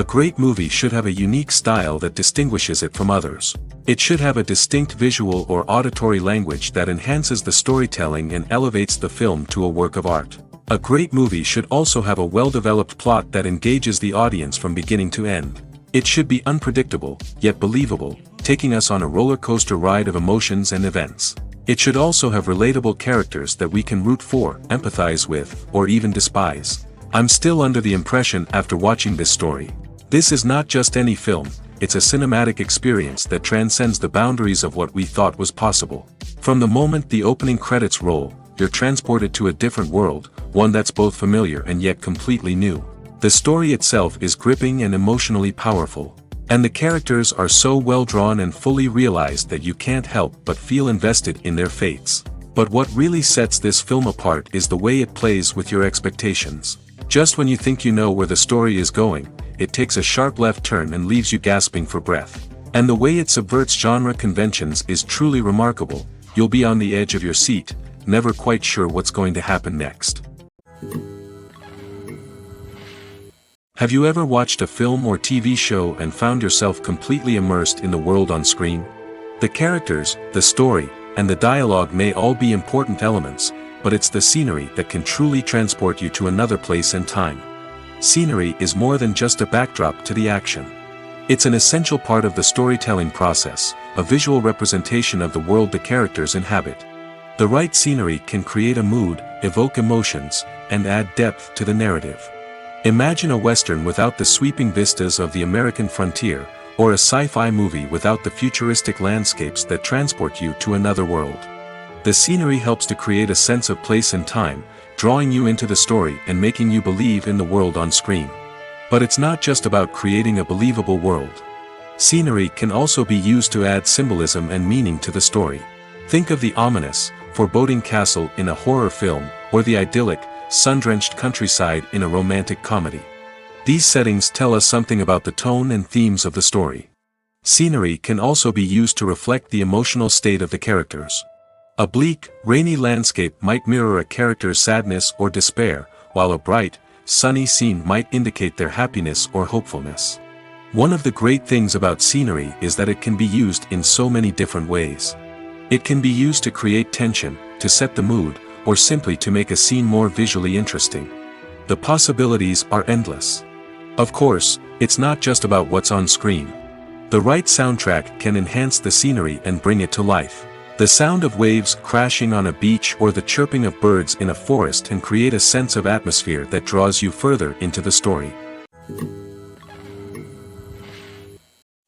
A great movie should have a unique style that distinguishes it from others. It should have a distinct visual or auditory language that enhances the storytelling and elevates the film to a work of art. A great movie should also have a well-developed plot that engages the audience from beginning to end. It should be unpredictable, yet believable, taking us on a roller coaster ride of emotions and events. It should also have relatable characters that we can root for, empathize with, or even despise. I'm still under the impression after watching this story. This is not just any film, it's a cinematic experience that transcends the boundaries of what we thought was possible. From the moment the opening credits roll, you're transported to a different world, one that's both familiar and yet completely new. The story itself is gripping and emotionally powerful. And the characters are so well drawn and fully realized that you can't help but feel invested in their fates. But what really sets this film apart is the way it plays with your expectations. Just when you think you know where the story is going, it takes a sharp left turn and leaves you gasping for breath. And the way it subverts genre conventions is truly remarkable. You'll be on the edge of your seat, never quite sure what's going to happen next. Have you ever watched a film or TV show and found yourself completely immersed in the world on screen? The characters, the story, and the dialogue may all be important elements, but it's the scenery that can truly transport you to another place and time. Scenery is more than just a backdrop to the action. It's an essential part of the storytelling process, a visual representation of the world the characters inhabit. The right scenery can create a mood, evoke emotions, and add depth to the narrative. Imagine a Western without the sweeping vistas of the American frontier, or a sci-fi movie without the futuristic landscapes that transport you to another world. The scenery helps to create a sense of place and time, drawing you into the story and making you believe in the world on screen. But it's not just about creating a believable world. Scenery can also be used to add symbolism and meaning to the story. Think of the ominous, foreboding castle in a horror film, or the idyllic, sun-drenched countryside in a romantic comedy. These settings tell us something about the tone and themes of the story. Scenery can also be used to reflect the emotional state of the characters. A bleak, rainy landscape might mirror a character's sadness or despair, while a bright, sunny scene might indicate their happiness or hopefulness. One of the great things about scenery is that it can be used in so many different ways. It can be used to create tension, to set the mood, or simply to make a scene more visually interesting. The possibilities are endless. Of course, it's not just about what's on screen. The right soundtrack can enhance the scenery and bring it to life. The sound of waves crashing on a beach or the chirping of birds in a forest can create a sense of atmosphere that draws you further into the story.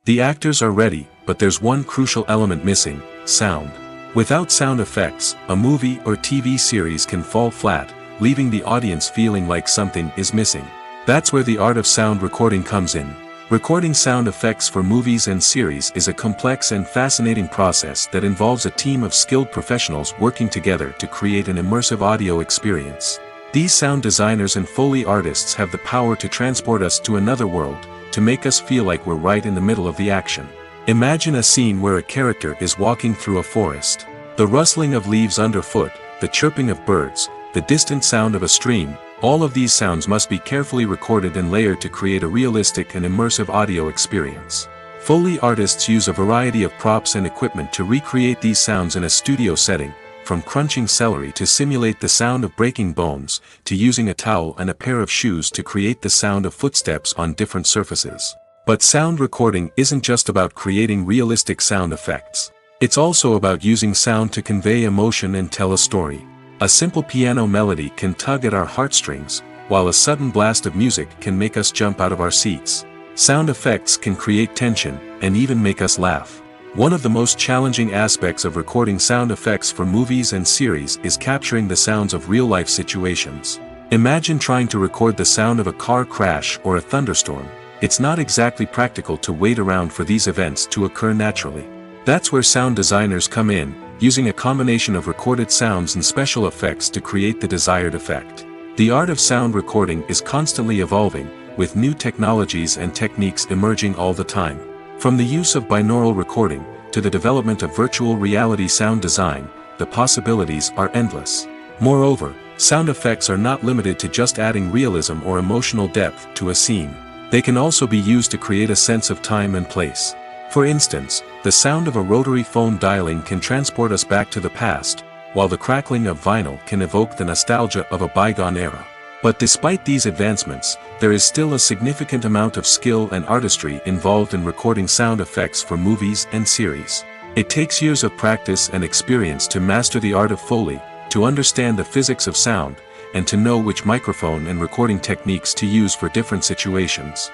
The actors are ready, but there's one crucial element missing: sound. Without sound effects, a movie or TV series can fall flat, leaving the audience feeling like something is missing. That's where the art of sound recording comes in. Recording sound effects for movies and series is a complex and fascinating process that involves a team of skilled professionals working together to create an immersive audio experience. These sound designers and Foley artists have the power to transport us to another world, to make us feel like we're right in the middle of the action. Imagine a scene where a character is walking through a forest. The rustling of leaves underfoot, the chirping of birds, the distant sound of a stream, all of these sounds must be carefully recorded and layered to create a realistic and immersive audio experience. Foley artists use a variety of props and equipment to recreate these sounds in a studio setting, from crunching celery to simulate the sound of breaking bones, to using a towel and a pair of shoes to create the sound of footsteps on different surfaces. But sound recording isn't just about creating realistic sound effects. It's also about using sound to convey emotion and tell a story. A simple piano melody can tug at our heartstrings, while a sudden blast of music can make us jump out of our seats. Sound effects can create tension, and even make us laugh. One of the most challenging aspects of recording sound effects for movies and series is capturing the sounds of real-life situations. Imagine trying to record the sound of a car crash or a thunderstorm. It's not exactly practical to wait around for these events to occur naturally. That's where sound designers come in, using a combination of recorded sounds and special effects to create the desired effect. The art of sound recording is constantly evolving, with new technologies and techniques emerging all the time. From the use of binaural recording, to the development of virtual reality sound design, the possibilities are endless. Moreover, sound effects are not limited to just adding realism or emotional depth to a scene. They can also be used to create a sense of time and place. For instance, the sound of a rotary phone dialing can transport us back to the past, while the crackling of vinyl can evoke the nostalgia of a bygone era. But despite these advancements, there is still a significant amount of skill and artistry involved in recording sound effects for movies and series. It takes years of practice and experience to master the art of Foley, to understand the physics of sound, and to know which microphone and recording techniques to use for different situations.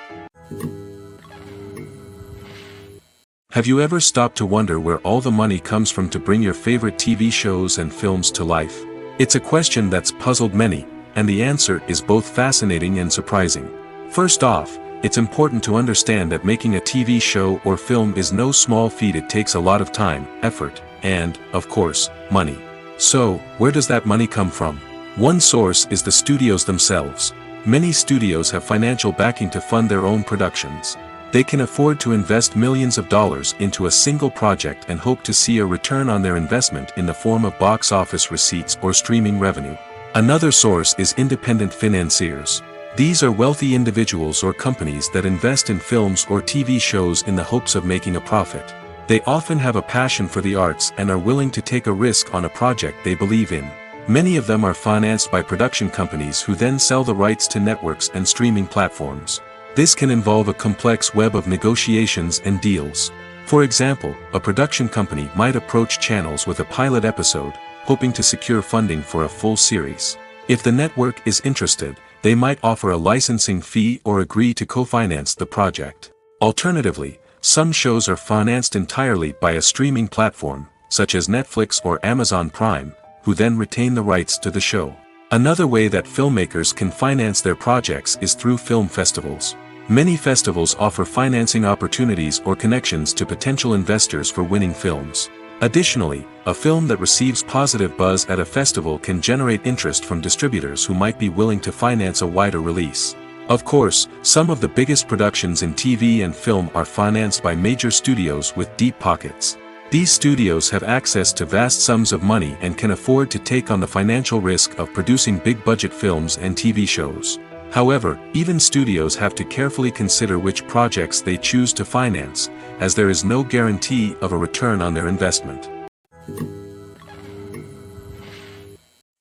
Have you ever stopped to wonder where all the money comes from to bring your favorite TV shows and films to life? It's a question that's puzzled many, and the answer is both fascinating and surprising. First off, it's important to understand that making a TV show or film is no small feat. It takes a lot of time, effort, and, of course, money. So, where does that money come from? One source is the studios themselves. Many studios have financial backing to fund their own productions. They can afford to invest millions of dollars into a single project and hope to see a return on their investment in the form of box office receipts or streaming revenue. Another source is independent financiers. These are wealthy individuals or companies that invest in films or TV shows in the hopes of making a profit. They often have a passion for the arts and are willing to take a risk on a project they believe in. Many of them are financed by production companies who then sell the rights to networks and streaming platforms. This can involve a complex web of negotiations and deals. For example, a production company might approach channels with a pilot episode, hoping to secure funding for a full series. If the network is interested, they might offer a licensing fee or agree to co-finance the project. Alternatively, some shows are financed entirely by a streaming platform, such as Netflix or Amazon Prime, who then retain the rights to the show. Another way that filmmakers can finance their projects is through film festivals. Many festivals offer financing opportunities or connections to potential investors for winning films. Additionally, a film that receives positive buzz at a festival can generate interest from distributors who might be willing to finance a wider release. Of course, some of the biggest productions in TV and film are financed by major studios with deep pockets. These studios have access to vast sums of money and can afford to take on the financial risk of producing big-budget films and TV shows. However, even studios have to carefully consider which projects they choose to finance, as there is no guarantee of a return on their investment.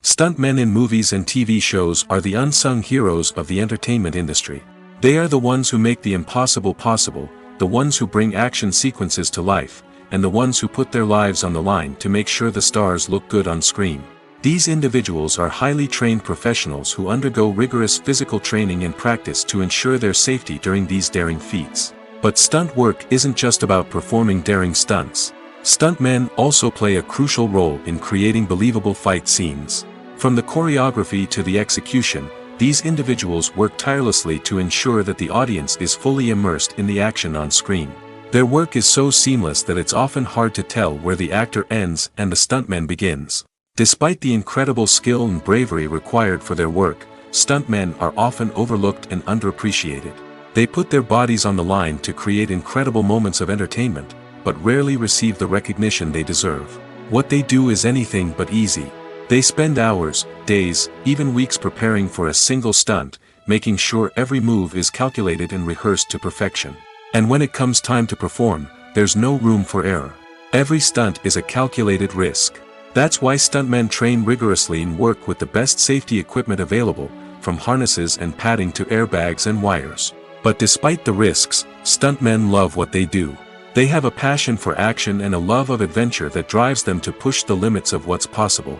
Stuntmen in movies and TV shows are the unsung heroes of the entertainment industry. They are the ones who make the impossible possible, the ones who bring action sequences to life, and the ones who put their lives on the line to make sure the stars look good on screen. These individuals are highly trained professionals who undergo rigorous physical training and practice to ensure their safety during these daring feats. But stunt work isn't just about performing daring stunts. Stuntmen also play a crucial role in creating believable fight scenes. From the choreography to the execution, these individuals work tirelessly to ensure that the audience is fully immersed in the action on screen. Their work is so seamless that it's often hard to tell where the actor ends and the stuntman begins. Despite the incredible skill and bravery required for their work, stuntmen are often overlooked and underappreciated. They put their bodies on the line to create incredible moments of entertainment, but rarely receive the recognition they deserve. What they do is anything but easy. They spend hours, days, even weeks preparing for a single stunt, making sure every move is calculated and rehearsed to perfection. And when it comes time to perform, there's no room for error. Every stunt is a calculated risk. That's why stuntmen train rigorously and work with the best safety equipment available, from harnesses and padding to airbags and wires. But despite the risks, stuntmen love what they do. They have a passion for action and a love of adventure that drives them to push the limits of what's possible.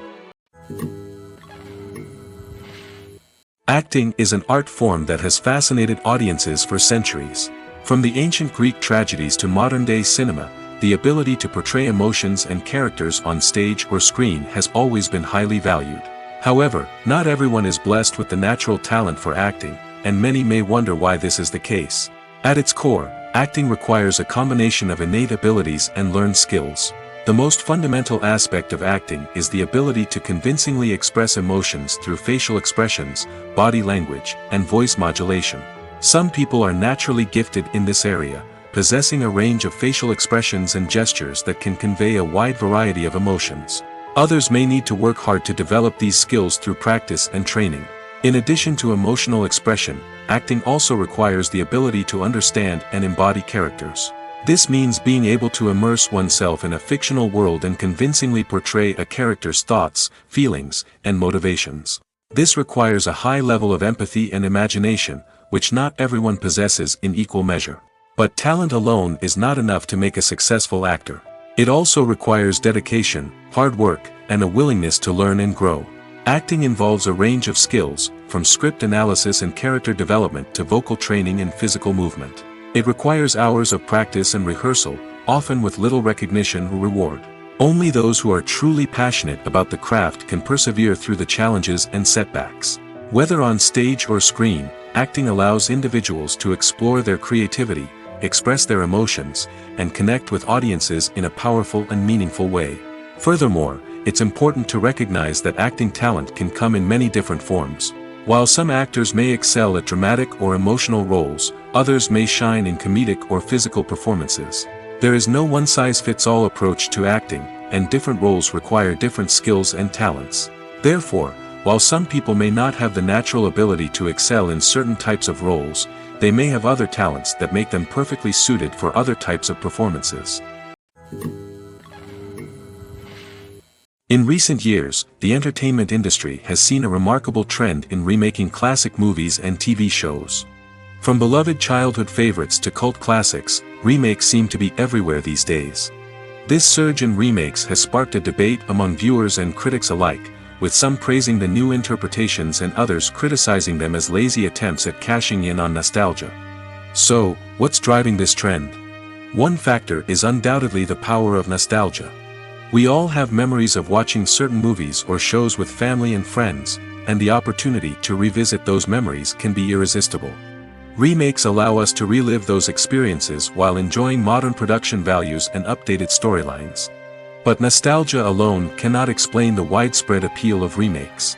Acting is an art form that has fascinated audiences for centuries. From the ancient Greek tragedies to modern-day cinema, the ability to portray emotions and characters on stage or screen has always been highly valued. However, not everyone is blessed with the natural talent for acting, and many may wonder why this is the case. At its core, acting requires a combination of innate abilities and learned skills. The most fundamental aspect of acting is the ability to convincingly express emotions through facial expressions, body language, and voice modulation. Some people are naturally gifted in this area, possessing a range of facial expressions and gestures that can convey a wide variety of emotions. Others may need to work hard to develop these skills through practice and training. In addition to emotional expression, acting also requires the ability to understand and embody characters. This means being able to immerse oneself in a fictional world and convincingly portray a character's thoughts, feelings, and motivations. This requires a high level of empathy and imagination, which not everyone possesses in equal measure. But talent alone is not enough to make a successful actor. It also requires dedication, hard work, and a willingness to learn and grow. Acting involves a range of skills, from script analysis and character development to vocal training and physical movement. It requires hours of practice and rehearsal, often with little recognition or reward. Only those who are truly passionate about the craft can persevere through the challenges and setbacks. Whether on stage or screen, acting allows individuals to explore their creativity, express their emotions, and connect with audiences in a powerful and meaningful way. Furthermore, it's important to recognize that acting talent can come in many different forms. While some actors may excel at dramatic or emotional roles, others may shine in comedic or physical performances. There is no one-size-fits-all approach to acting, and different roles require different skills and talents. Therefore, while some people may not have the natural ability to excel in certain types of roles, they may have other talents that make them perfectly suited for other types of performances. In recent years, the entertainment industry has seen a remarkable trend in remaking classic movies and TV shows. From beloved childhood favorites to cult classics, remakes seem to be everywhere these days. This surge in remakes has sparked a debate among viewers and critics alike, with some praising the new interpretations and others criticizing them as lazy attempts at cashing in on nostalgia. So, what's driving this trend? One factor is undoubtedly the power of nostalgia. We all have memories of watching certain movies or shows with family and friends, and the opportunity to revisit those memories can be irresistible. Remakes allow us to relive those experiences while enjoying modern production values and updated storylines. But nostalgia alone cannot explain the widespread appeal of remakes.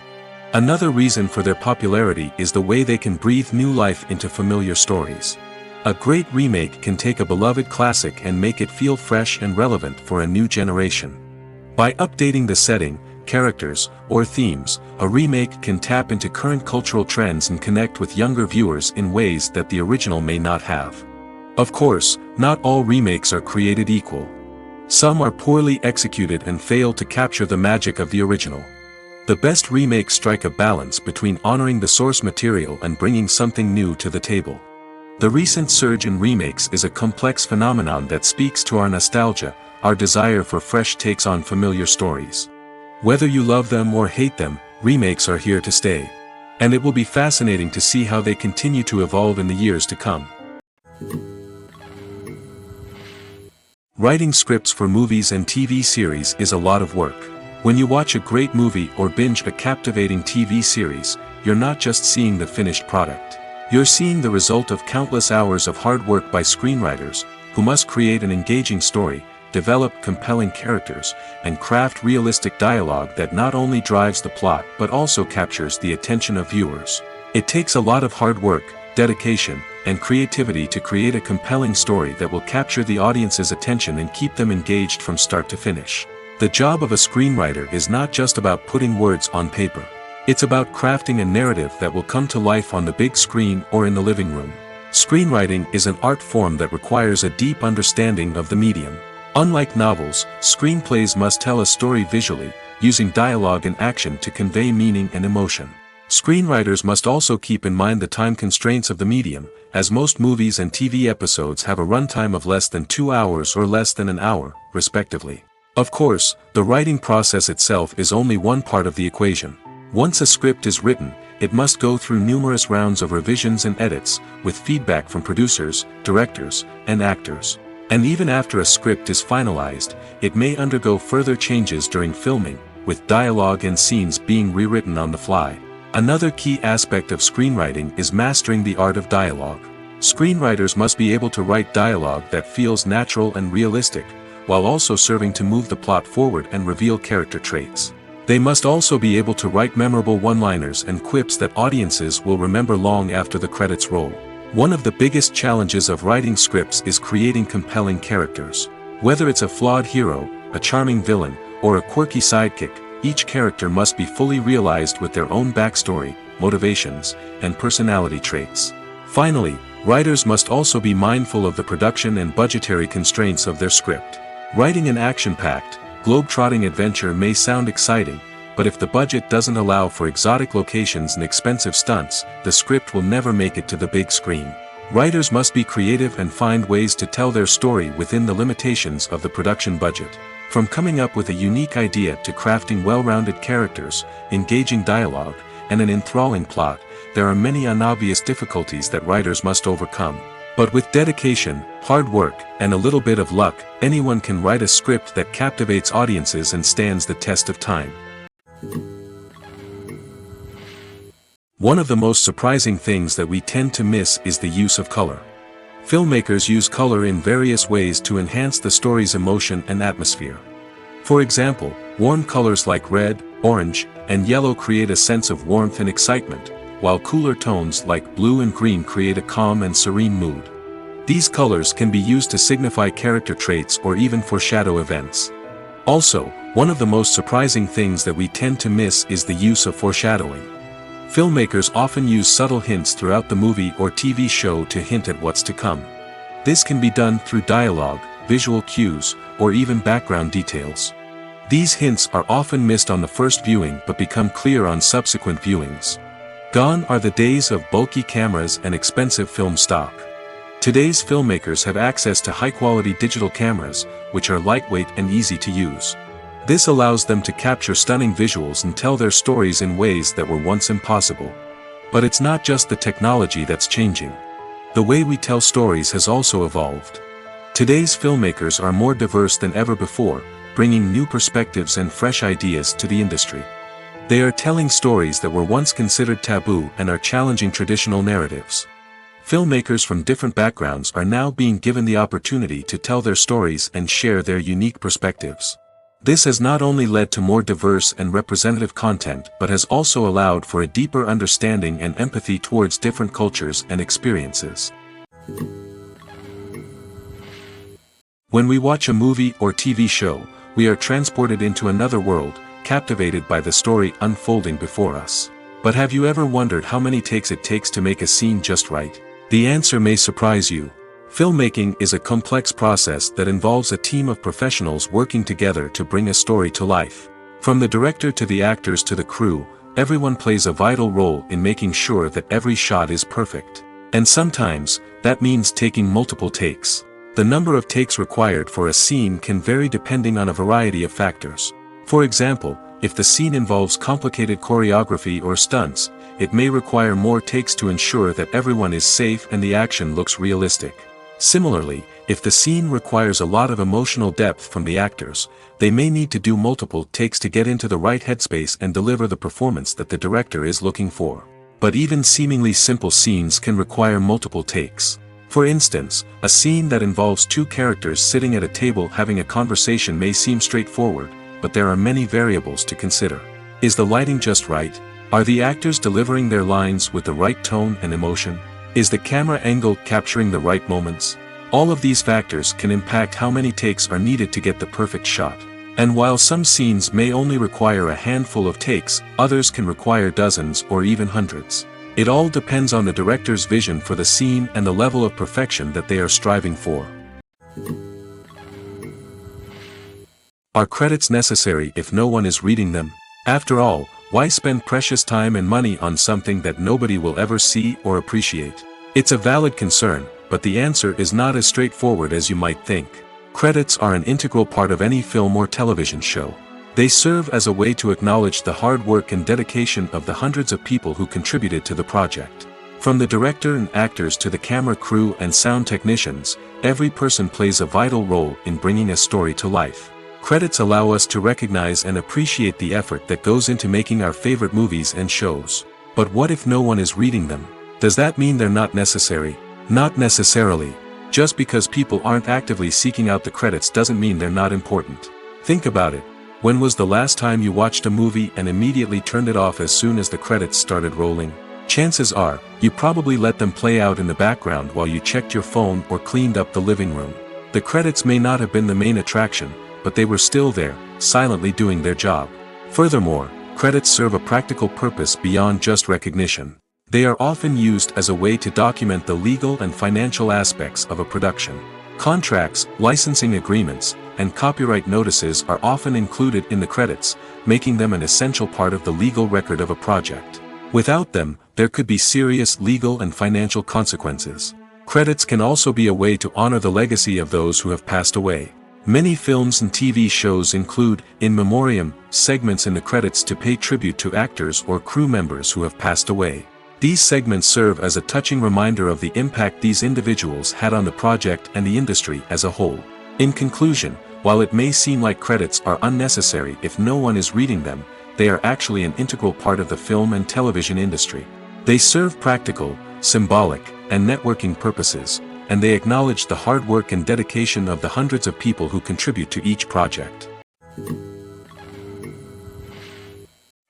Another reason for their popularity is the way they can breathe new life into familiar stories. A great remake can take a beloved classic and make it feel fresh and relevant for a new generation. By updating the setting, characters, or themes, a remake can tap into current cultural trends and connect with younger viewers in ways that the original may not have. Of course, not all remakes are created equal. Some are poorly executed and fail to capture the magic of the original. The best remakes strike a balance between honoring the source material and bringing something new to the table. The recent surge in remakes is a complex phenomenon that speaks to our nostalgia, our desire for fresh takes on familiar stories. Whether you love them or hate them, remakes are here to stay. And it will be fascinating to see how they continue to evolve in the years to come. Writing scripts for movies and TV series is a lot of work. When you watch a great movie or binge a captivating TV series, you're not just seeing the finished product. You're seeing the result of countless hours of hard work by screenwriters, who must create an engaging story, develop compelling characters, and craft realistic dialogue that not only drives the plot but also captures the attention of viewers. It takes a lot of hard work, dedication, and creativity to create a compelling story that will capture the audience's attention and keep them engaged from start to finish. The job of a screenwriter is not just about putting words on paper. It's about crafting a narrative that will come to life on the big screen or in the living room. Screenwriting is an art form that requires a deep understanding of the medium. Unlike novels, screenplays must tell a story visually, using dialogue and action to convey meaning and emotion. Screenwriters must also keep in mind the time constraints of the medium, as most movies and TV episodes have a runtime of less than 2 hours or less than an hour, respectively. Of course, the writing process itself is only one part of the equation. Once a script is written, it must go through numerous rounds of revisions and edits, with feedback from producers, directors, and actors. And even after a script is finalized, it may undergo further changes during filming, with dialogue and scenes being rewritten on the fly. Another key aspect of screenwriting is mastering the art of dialogue. Screenwriters must be able to write dialogue that feels natural and realistic, while also serving to move the plot forward and reveal character traits. They must also be able to write memorable one-liners and quips that audiences will remember long after the credits roll. One of the biggest challenges of writing scripts is creating compelling characters. Whether it's a flawed hero, a charming villain, or a quirky sidekick, each character must be fully realized with their own backstory, motivations, and personality traits. Finally, writers must also be mindful of the production and budgetary constraints of their script. Writing an action-packed, globe-trotting adventure may sound exciting, but if the budget doesn't allow for exotic locations and expensive stunts, the script will never make it to the big screen. Writers must be creative and find ways to tell their story within the limitations of the production budget. From coming up with a unique idea to crafting well-rounded characters, engaging dialogue, and an enthralling plot, there are many unobvious difficulties that writers must overcome. But with dedication, hard work, and a little bit of luck, anyone can write a script that captivates audiences and stands the test of time. One of the most surprising things that we tend to miss is the use of color. Filmmakers use color in various ways to enhance the story's emotion and atmosphere. For example, warm colors like red, orange, and yellow create a sense of warmth and excitement, while cooler tones like blue and green create a calm and serene mood. These colors can be used to signify character traits or even foreshadow events. Also, one of the most surprising things that we tend to miss is the use of foreshadowing. Filmmakers often use subtle hints throughout the movie or TV show to hint at what's to come. This can be done through dialogue, visual cues, or even background details. These hints are often missed on the first viewing but become clear on subsequent viewings. Gone are the days of bulky cameras and expensive film stock. Today's filmmakers have access to high-quality digital cameras, which are lightweight and easy to use. This allows them to capture stunning visuals and tell their stories in ways that were once impossible. But it's not just the technology that's changing. The way we tell stories has also evolved. Today's filmmakers are more diverse than ever before, bringing new perspectives and fresh ideas to the industry. They are telling stories that were once considered taboo and are challenging traditional narratives. Filmmakers from different backgrounds are now being given the opportunity to tell their stories and share their unique perspectives. This has not only led to more diverse and representative content but has also allowed for a deeper understanding and empathy towards different cultures and experiences. When we watch a movie or TV show, we are transported into another world, captivated by the story unfolding before us. But have you ever wondered how many takes it takes to make a scene just right? The answer may surprise you. Filmmaking is a complex process that involves a team of professionals working together to bring a story to life. From the director to the actors to the crew, everyone plays a vital role in making sure that every shot is perfect. And sometimes, that means taking multiple takes. The number of takes required for a scene can vary depending on a variety of factors. For example, if the scene involves complicated choreography or stunts, it may require more takes to ensure that everyone is safe and the action looks realistic. Similarly, if the scene requires a lot of emotional depth from the actors, they may need to do multiple takes to get into the right headspace and deliver the performance that the director is looking for. But even seemingly simple scenes can require multiple takes. For instance, a scene that involves two characters sitting at a table having a conversation may seem straightforward, but there are many variables to consider. Is the lighting just right? Are the actors delivering their lines with the right tone and emotion? Is the camera angle capturing the right moments? All of these factors can impact how many takes are needed to get the perfect shot. And while some scenes may only require a handful of takes, others can require dozens or even hundreds. It all depends on the director's vision for the scene and the level of perfection that they are striving for. Are credits necessary if no one is reading them? After all, why spend precious time and money on something that nobody will ever see or appreciate? It's a valid concern, but the answer is not as straightforward as you might think. Credits are an integral part of any film or television show. They serve as a way to acknowledge the hard work and dedication of the hundreds of people who contributed to the project. From the director and actors to the camera crew and sound technicians, every person plays a vital role in bringing a story to life. Credits allow us to recognize and appreciate the effort that goes into making our favorite movies and shows. But what if no one is reading them? Does that mean they're not necessary? Not necessarily. Just because people aren't actively seeking out the credits doesn't mean they're not important. Think about it. When was the last time you watched a movie and immediately turned it off as soon as the credits started rolling? Chances are, you probably let them play out in the background while you checked your phone or cleaned up the living room. The credits may not have been the main attraction, but they were still there, silently doing their job. Furthermore, credits serve a practical purpose beyond just recognition. They are often used as a way to document the legal and financial aspects of a production. Contracts, licensing agreements, and copyright notices are often included in the credits, making them an essential part of the legal record of a project. Without them, there could be serious legal and financial consequences. Credits can also be a way to honor the legacy of those who have passed away. Many films and TV shows include, in memoriam, segments in the credits to pay tribute to actors or crew members who have passed away. These segments serve as a touching reminder of the impact these individuals had on the project and the industry as a whole. In conclusion, while it may seem like credits are unnecessary if no one is reading them, they are actually an integral part of the film and television industry. They serve practical, symbolic, and networking purposes, and they acknowledge the hard work and dedication of the hundreds of people who contribute to each project.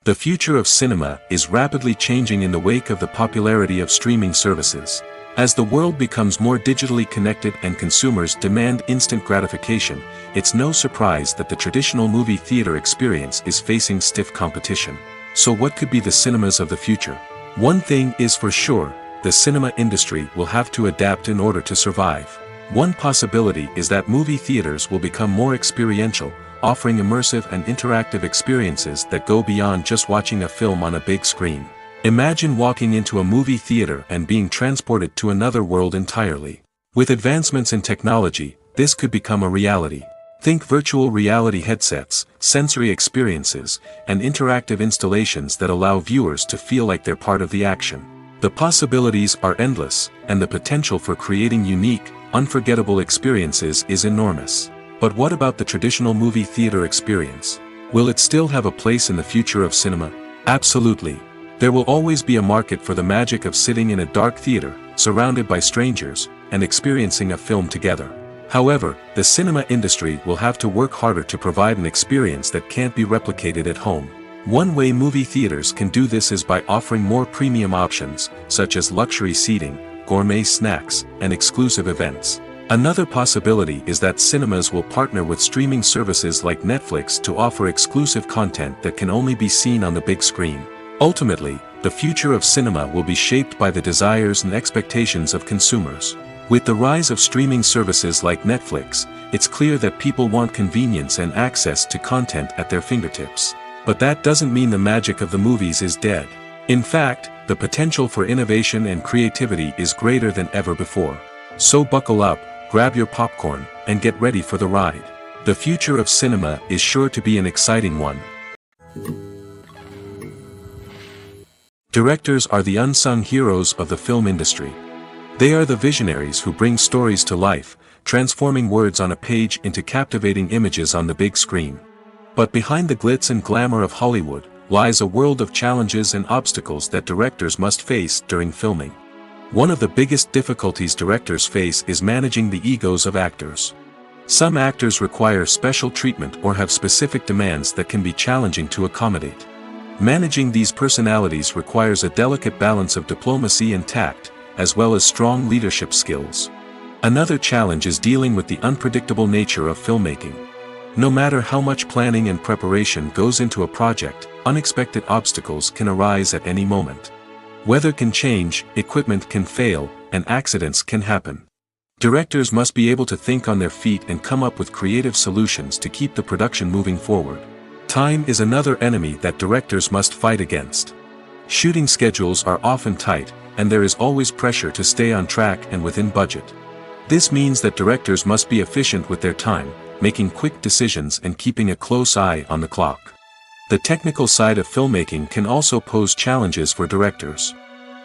The future of cinema is rapidly changing in the wake of the popularity of streaming services. As the world becomes more digitally connected and consumers demand instant gratification, it's no surprise that the traditional movie theater experience is facing stiff competition. So what could be the cinemas of the future? One thing is for sure, the cinema industry will have to adapt in order to survive. One possibility is that movie theaters will become more experiential, offering immersive and interactive experiences that go beyond just watching a film on a big screen. Imagine walking into a movie theater and being transported to another world entirely. With advancements in technology, this could become a reality. Think virtual reality headsets, sensory experiences, and interactive installations that allow viewers to feel like they're part of the action. The possibilities are endless, and the potential for creating unique, unforgettable experiences is enormous. But what about the traditional movie theater experience? Will it still have a place in the future of cinema? Absolutely. There will always be a market for the magic of sitting in a dark theater, surrounded by strangers, and experiencing a film together. However, the cinema industry will have to work harder to provide an experience that can't be replicated at home. One way movie theaters can do this is by offering more premium options, such as luxury seating, gourmet snacks, and exclusive events. Another possibility is that cinemas will partner with streaming services like Netflix to offer exclusive content that can only be seen on the big screen. Ultimately, the future of cinema will be shaped by the desires and expectations of consumers. With the rise of streaming services like Netflix, it's clear that people want convenience and access to content at their fingertips. But that doesn't mean the magic of the movies is dead. In fact, the potential for innovation and creativity is greater than ever before. So buckle up, grab your popcorn, and get ready for the ride. The future of cinema is sure to be an exciting one. Directors are the unsung heroes of the film industry. They are the visionaries who bring stories to life, transforming words on a page into captivating images on the big screen. But behind the glitz and glamour of Hollywood, lies a world of challenges and obstacles that directors must face during filming. One of the biggest difficulties directors face is managing the egos of actors. Some actors require special treatment or have specific demands that can be challenging to accommodate. Managing these personalities requires a delicate balance of diplomacy and tact, as well as strong leadership skills. Another challenge is dealing with the unpredictable nature of filmmaking. No matter how much planning and preparation goes into a project, unexpected obstacles can arise at any moment. Weather can change, equipment can fail, and accidents can happen. Directors must be able to think on their feet and come up with creative solutions to keep the production moving forward. Time is another enemy that directors must fight against. Shooting schedules are often tight, and there is always pressure to stay on track and within budget. This means that directors must be efficient with their time, making quick decisions and keeping a close eye on the clock. The technical side of filmmaking can also pose challenges for directors.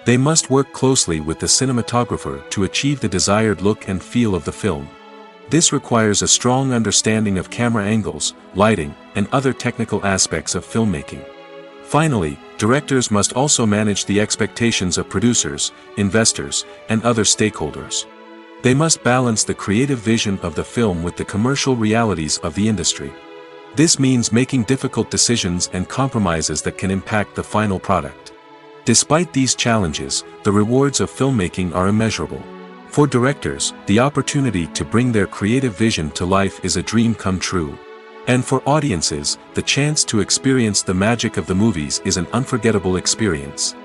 They must work closely with the cinematographer to achieve the desired look and feel of the film. This requires a strong understanding of camera angles, lighting, and other technical aspects of filmmaking. Finally, directors must also manage the expectations of producers, investors, and other stakeholders. They must balance the creative vision of the film with the commercial realities of the industry. This means making difficult decisions and compromises that can impact the final product. Despite these challenges, the rewards of filmmaking are immeasurable. For directors, the opportunity to bring their creative vision to life is a dream come true. And for audiences, the chance to experience the magic of the movies is an unforgettable experience.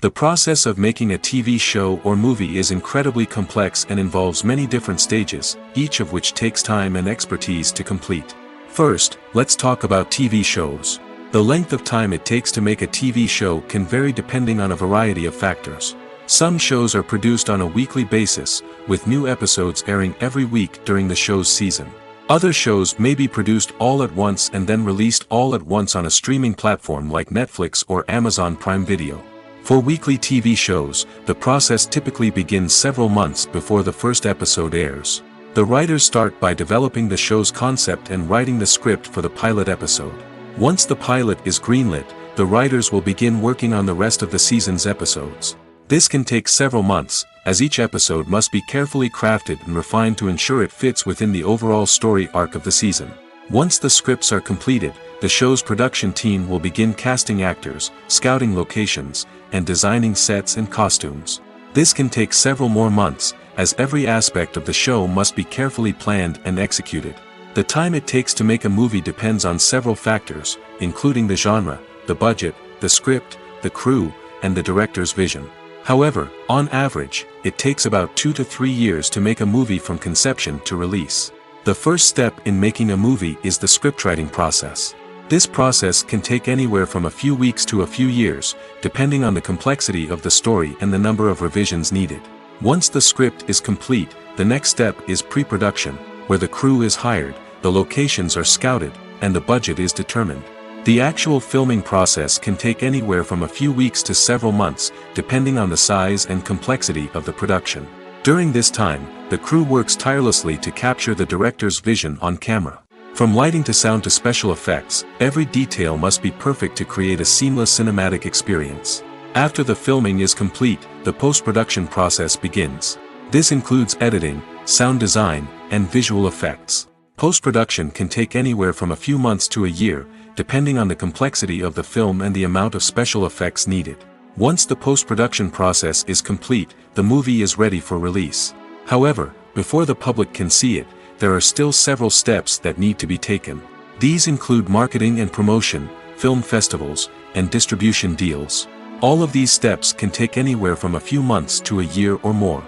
The process of making a TV show or movie is incredibly complex and involves many different stages, each of which takes time and expertise to complete. First, let's talk about TV shows. The length of time it takes to make a TV show can vary depending on a variety of factors. Some shows are produced on a weekly basis, with new episodes airing every week during the show's season. Other shows may be produced all at once and then released all at once on a streaming platform like Netflix or Amazon Prime Video. For weekly TV shows, the process typically begins several months before the first episode airs. The writers start by developing the show's concept and writing the script for the pilot episode. Once the pilot is greenlit, the writers will begin working on the rest of the season's episodes. This can take several months, as each episode must be carefully crafted and refined to ensure it fits within the overall story arc of the season. Once the scripts are completed, the show's production team will begin casting actors, scouting locations, and designing sets and costumes. This can take several more months, as every aspect of the show must be carefully planned and executed. The time it takes to make a movie depends on several factors, including the genre, the budget, the script, the crew, and the director's vision. However, on average, it takes about 2 to 3 years to make a movie from conception to release. The first step in making a movie is the scriptwriting process. This process can take anywhere from a few weeks to a few years, depending on the complexity of the story and the number of revisions needed. Once the script is complete, the next step is pre-production, where the crew is hired, the locations are scouted, and the budget is determined. The actual filming process can take anywhere from a few weeks to several months, depending on the size and complexity of the production. During this time, the crew works tirelessly to capture the director's vision on camera. From lighting to sound to special effects, every detail must be perfect to create a seamless cinematic experience. After the filming is complete, the post-production process begins. This includes editing, sound design, and visual effects. Post-production can take anywhere from a few months to a year, depending on the complexity of the film and the amount of special effects needed. Once the post-production process is complete, the movie is ready for release. However, before the public can see it, there are still several steps that need to be taken. These include marketing and promotion, film festivals, and distribution deals. All of these steps can take anywhere from a few months to a year or more.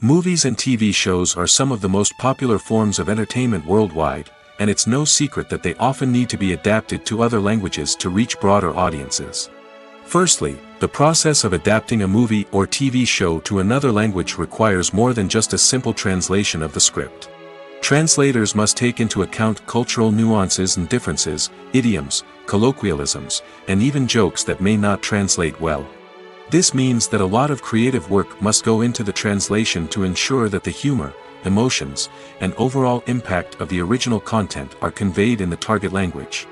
Movies and TV shows are some of the most popular forms of entertainment worldwide, and it's no secret that they often need to be adapted to other languages to reach broader audiences. Firstly, the process of adapting a movie or TV show to another language requires more than just a simple translation of the script. Translators must take into account cultural nuances and differences, idioms, colloquialisms, and even jokes that may not translate well. This means that a lot of creative work must go into the translation to ensure that the humor, emotions, and overall impact of the original content are conveyed in the target language.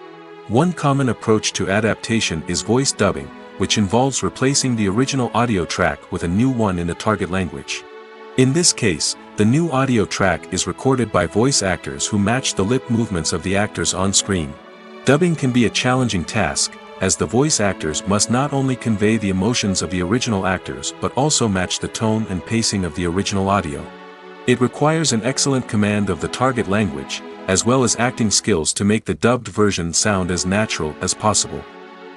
One common approach to adaptation is voice dubbing, which involves replacing the original audio track with a new one in the target language. In this case, the new audio track is recorded by voice actors who match the lip movements of the actors on screen. Dubbing can be a challenging task, as the voice actors must not only convey the emotions of the original actors but also match the tone and pacing of the original audio. It requires an excellent command of the target language, as well as acting skills to make the dubbed version sound as natural as possible.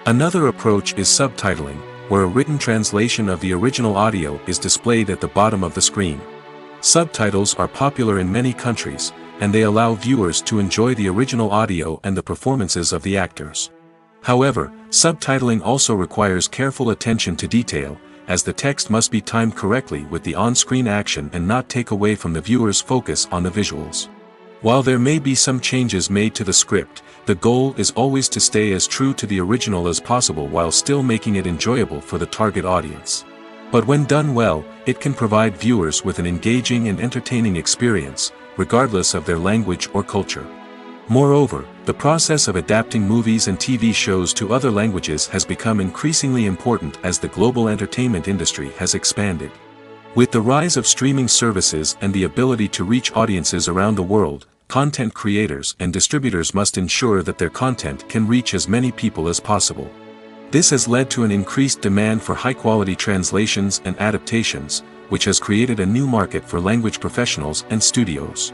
Another approach is subtitling, where a written translation of the original audio is displayed at the bottom of the screen. Subtitles are popular in many countries, and they allow viewers to enjoy the original audio and the performances of the actors. However, subtitling also requires careful attention to detail, as the text must be timed correctly with the on-screen action and not take away from the viewer's focus on the visuals. While there may be some changes made to the script, the goal is always to stay as true to the original as possible while still making it enjoyable for the target audience. But when done well, it can provide viewers with an engaging and entertaining experience, regardless of their language or culture. Moreover, the process of adapting movies and TV shows to other languages has become increasingly important as the global entertainment industry has expanded. With the rise of streaming services and the ability to reach audiences around the world, content creators and distributors must ensure that their content can reach as many people as possible. This has led to an increased demand for high-quality translations and adaptations, which has created a new market for language professionals and studios.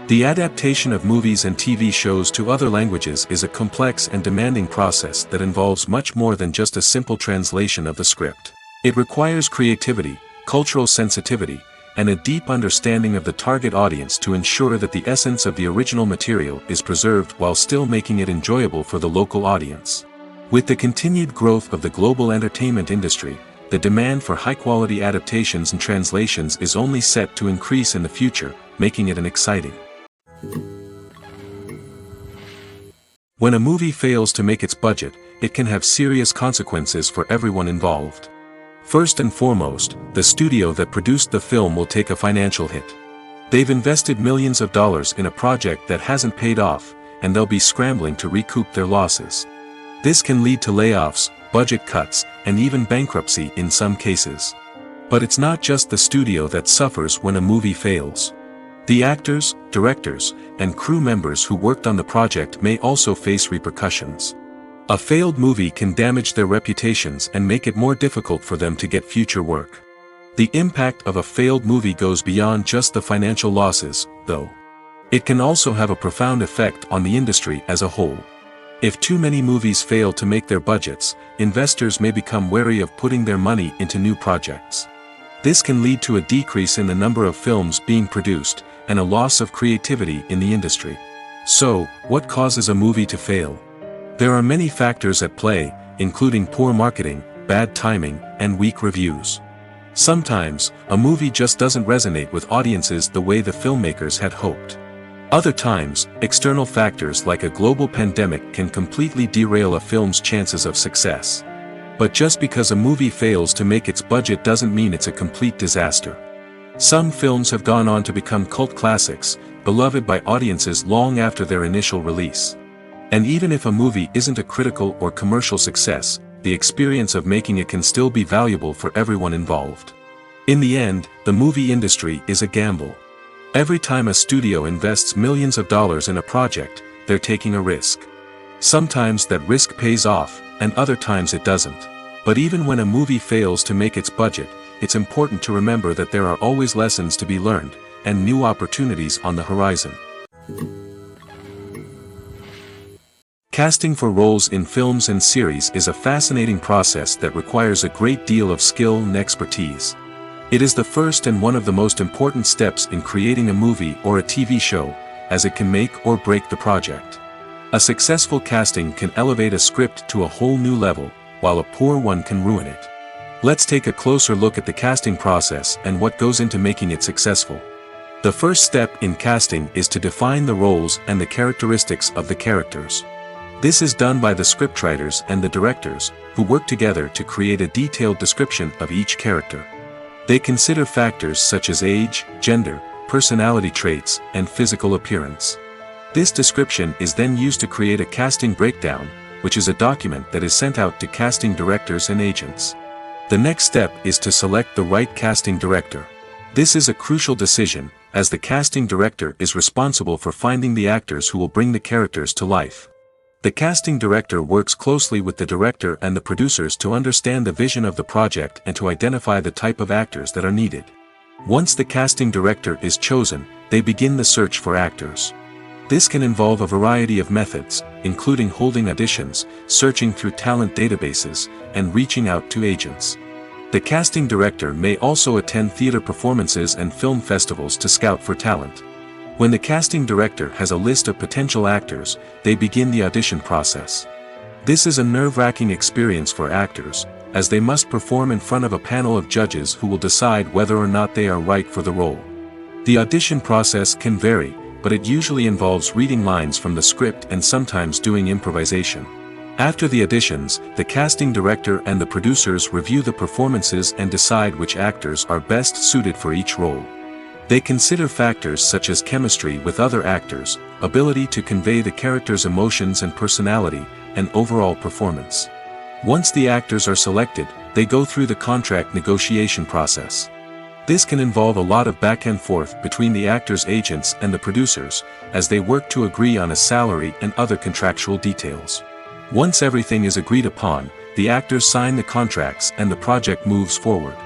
The adaptation of movies and TV shows to other languages is a complex and demanding process that involves much more than just a simple translation of the script. It requires creativity, cultural sensitivity, and a deep understanding of the target audience to ensure that the essence of the original material is preserved while still making it enjoyable for the local audience. With the continued growth of the global entertainment industry, the demand for high-quality adaptations and translations is only set to increase in the future, making it an exciting. When a movie fails to make its budget, it can have serious consequences for everyone involved. First and foremost, the studio that produced the film will take a financial hit. They've invested millions of dollars in a project that hasn't paid off, and they'll be scrambling to recoup their losses. This can lead to layoffs, budget cuts, and even bankruptcy in some cases. But it's not just the studio that suffers when a movie fails. The actors, directors, and crew members who worked on the project may also face repercussions. A failed movie can damage their reputations and make it more difficult for them to get future work. The impact of a failed movie goes beyond just the financial losses, though. It can also have a profound effect on the industry as a whole. If too many movies fail to make their budgets, investors may become wary of putting their money into new projects. This can lead to a decrease in the number of films being produced, and a loss of creativity in the industry. So, what causes a movie to fail? There are many factors at play, including poor marketing, bad timing, and weak reviews. Sometimes, a movie just doesn't resonate with audiences the way the filmmakers had hoped. Other times, external factors like a global pandemic can completely derail a film's chances of success. But just because a movie fails to make its budget doesn't mean it's a complete disaster. Some films have gone on to become cult classics, beloved by audiences long after their initial release. And even if a movie isn't a critical or commercial success, the experience of making it can still be valuable for everyone involved. In the end, the movie industry is a gamble. Every time a studio invests millions of dollars in a project, they're taking a risk. Sometimes that risk pays off, and other times it doesn't. But even when a movie fails to make its budget, it's important to remember that there are always lessons to be learned, and new opportunities on the horizon. Casting for roles in films and series is a fascinating process that requires a great deal of skill and expertise. It is the first and one of the most important steps in creating a movie or a TV show, as it can make or break the project. A successful casting can elevate a script to a whole new level, while a poor one can ruin it. Let's take a closer look at the casting process and what goes into making it successful. The first step in casting is to define the roles and the characteristics of the characters. This is done by the scriptwriters and the directors, who work together to create a detailed description of each character. They consider factors such as age, gender, personality traits, and physical appearance. This description is then used to create a casting breakdown, which is a document that is sent out to casting directors and agents. The next step is to select the right casting director. This is a crucial decision, as the casting director is responsible for finding the actors who will bring the characters to life. The casting director works closely with the director and the producers to understand the vision of the project and to identify the type of actors that are needed. Once the casting director is chosen, they begin the search for actors. This can involve a variety of methods, including holding auditions, searching through talent databases, and reaching out to agents. The casting director may also attend theater performances and film festivals to scout for talent. When the casting director has a list of potential actors, they begin the audition process. This is a nerve-wracking experience for actors, as they must perform in front of a panel of judges who will decide whether or not they are right for the role. The audition process can vary, but it usually involves reading lines from the script and sometimes doing improvisation. After the auditions, the casting director and the producers review the performances and decide which actors are best suited for each role. They consider factors such as chemistry with other actors, ability to convey the character's emotions and personality, and overall performance. Once the actors are selected, they go through the contract negotiation process. This can involve a lot of back and forth between the actors' agents and the producers, as they work to agree on a salary and other contractual details. Once everything is agreed upon, the actors sign the contracts and the project moves forward.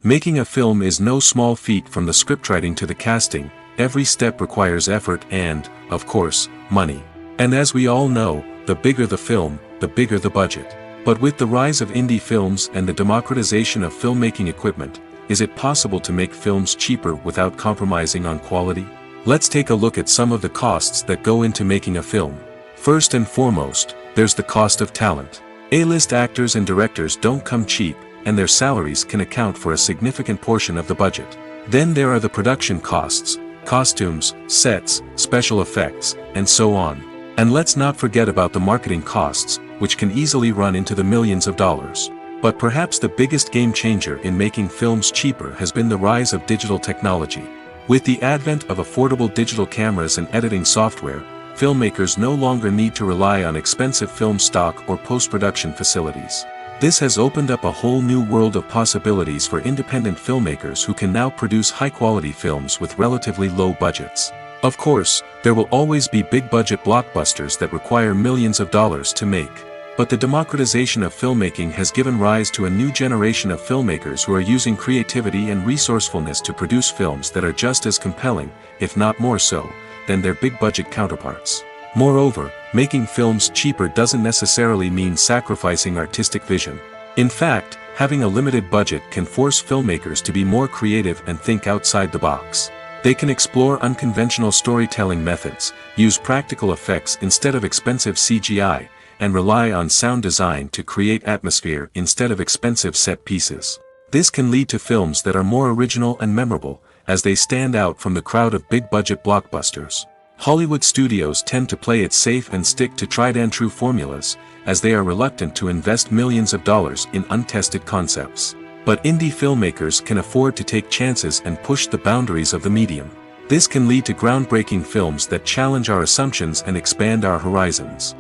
Making a film is no small feat. From the scriptwriting to the casting, every step requires effort and, of course, money. And as we all know, the bigger the film, the bigger the budget. But with the rise of indie films and the democratization of filmmaking equipment, is it possible to make films cheaper without compromising on quality? Let's take a look at some of the costs that go into making a film. First and foremost, there's the cost of talent. A-list actors and directors don't come cheap, and their salaries can account for a significant portion of the budget. Then there are the production costs, costumes, sets, special effects, and so on. And let's not forget about the marketing costs, which can easily run into the millions of dollars. But perhaps the biggest game changer in making films cheaper has been the rise of digital technology. With the advent of affordable digital cameras and editing software, filmmakers no longer need to rely on expensive film stock or post-production facilities. This has opened up a whole new world of possibilities for independent filmmakers who can now produce high-quality films with relatively low budgets. Of course, there will always be big-budget blockbusters that require millions of dollars to make. But the democratization of filmmaking has given rise to a new generation of filmmakers who are using creativity and resourcefulness to produce films that are just as compelling, if not more so, than their big-budget counterparts. Moreover, making films cheaper doesn't necessarily mean sacrificing artistic vision. In fact, having a limited budget can force filmmakers to be more creative and think outside the box. They can explore unconventional storytelling methods, use practical effects instead of expensive CGI, and rely on sound design to create atmosphere instead of expensive set pieces. This can lead to films that are more original and memorable, as they stand out from the crowd of big-budget blockbusters. Hollywood studios tend to play it safe and stick to tried-and-true formulas, as they are reluctant to invest millions of dollars in untested concepts. But indie filmmakers can afford to take chances and push the boundaries of the medium. This can lead to groundbreaking films that challenge our assumptions and expand our horizons.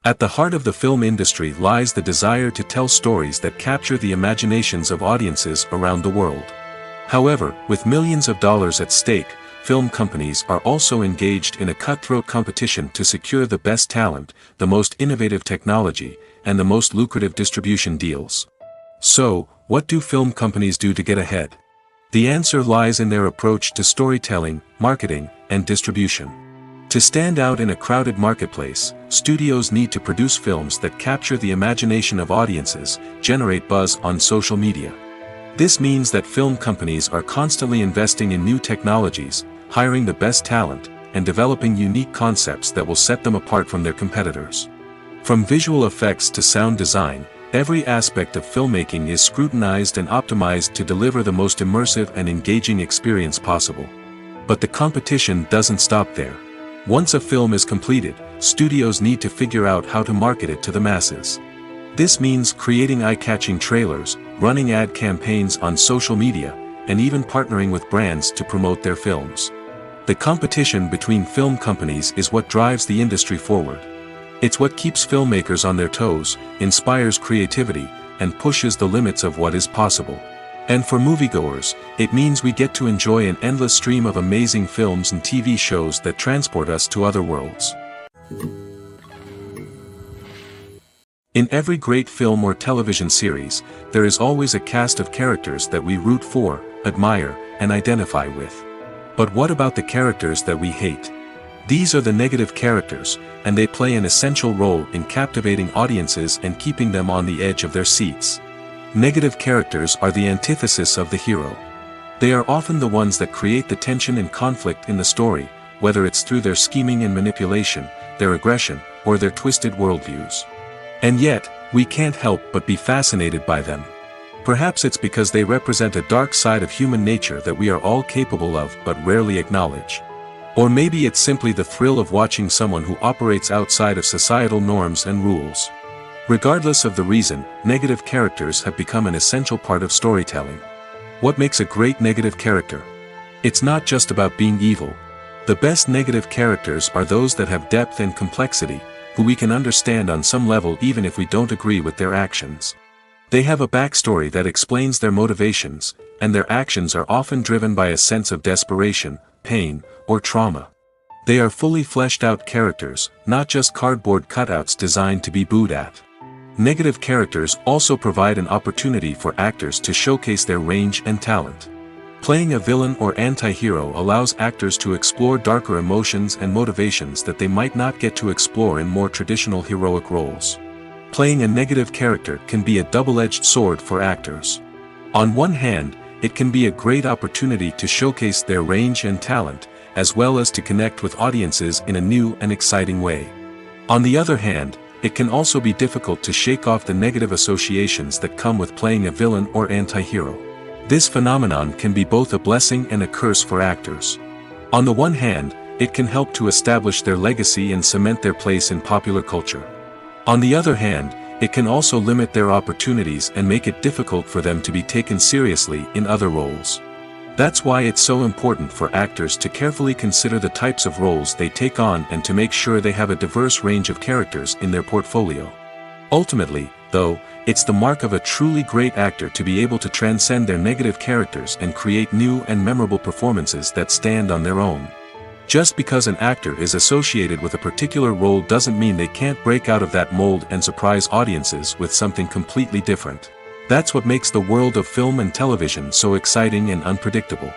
At the heart of the film industry lies the desire to tell stories that capture the imaginations of audiences around the world. However, with millions of dollars at stake, film companies are also engaged in a cutthroat competition to secure the best talent, the most innovative technology, and the most lucrative distribution deals. So, what do film companies do to get ahead? The answer lies in their approach to storytelling, marketing, and distribution. To stand out in a crowded marketplace, studios need to produce films that capture the imagination of audiences, generate buzz on social media. This means that film companies are constantly investing in new technologies, hiring the best talent, and developing unique concepts that will set them apart from their competitors. From visual effects to sound design, every aspect of filmmaking is scrutinized and optimized to deliver the most immersive and engaging experience possible. But the competition doesn't stop there. Once a film is completed, studios need to figure out how to market it to the masses. This means creating eye-catching trailers, running ad campaigns on social media, and even partnering with brands to promote their films. The competition between film companies is what drives the industry forward. It's what keeps filmmakers on their toes, inspires creativity, and pushes the limits of what is possible. And for moviegoers, it means we get to enjoy an endless stream of amazing films and TV shows that transport us to other worlds. In every great film or television series, there is always a cast of characters that we root for, admire, and identify with. But what about the characters that we hate? These are the negative characters, and they play an essential role in captivating audiences and keeping them on the edge of their seats. Negative characters are the antithesis of the hero. They are often the ones that create the tension and conflict in the story, whether it's through their scheming and manipulation, their aggression, or their twisted worldviews. And yet, we can't help but be fascinated by them. Perhaps it's because they represent a dark side of human nature that we are all capable of but rarely acknowledge. Or maybe it's simply the thrill of watching someone who operates outside of societal norms and rules. Regardless of the reason, negative characters have become an essential part of storytelling. What makes a great negative character? It's not just about being evil. The best negative characters are those that have depth and complexity, who we can understand on some level even if we don't agree with their actions. They have a backstory that explains their motivations, and their actions are often driven by a sense of desperation, pain, or trauma. They are fully fleshed out characters, not just cardboard cutouts designed to be booed at. Negative characters also provide an opportunity for actors to showcase their range and talent. Playing a villain or anti-hero allows actors to explore darker emotions and motivations that they might not get to explore in more traditional heroic roles. Playing a negative character can be a double-edged sword for actors. On one hand, it can be a great opportunity to showcase their range and talent, as well as to connect with audiences in a new and exciting way. On the other hand, it can also be difficult to shake off the negative associations that come with playing a villain or anti-hero. This phenomenon can be both a blessing and a curse for actors. On the one hand, it can help to establish their legacy and cement their place in popular culture. On the other hand, it can also limit their opportunities and make it difficult for them to be taken seriously in other roles. That's why it's so important for actors to carefully consider the types of roles they take on and to make sure they have a diverse range of characters in their portfolio. Ultimately, though, it's the mark of a truly great actor to be able to transcend their negative characters and create new and memorable performances that stand on their own. Just because an actor is associated with a particular role doesn't mean they can't break out of that mold and surprise audiences with something completely different. That's what makes the world of film and television so exciting and unpredictable.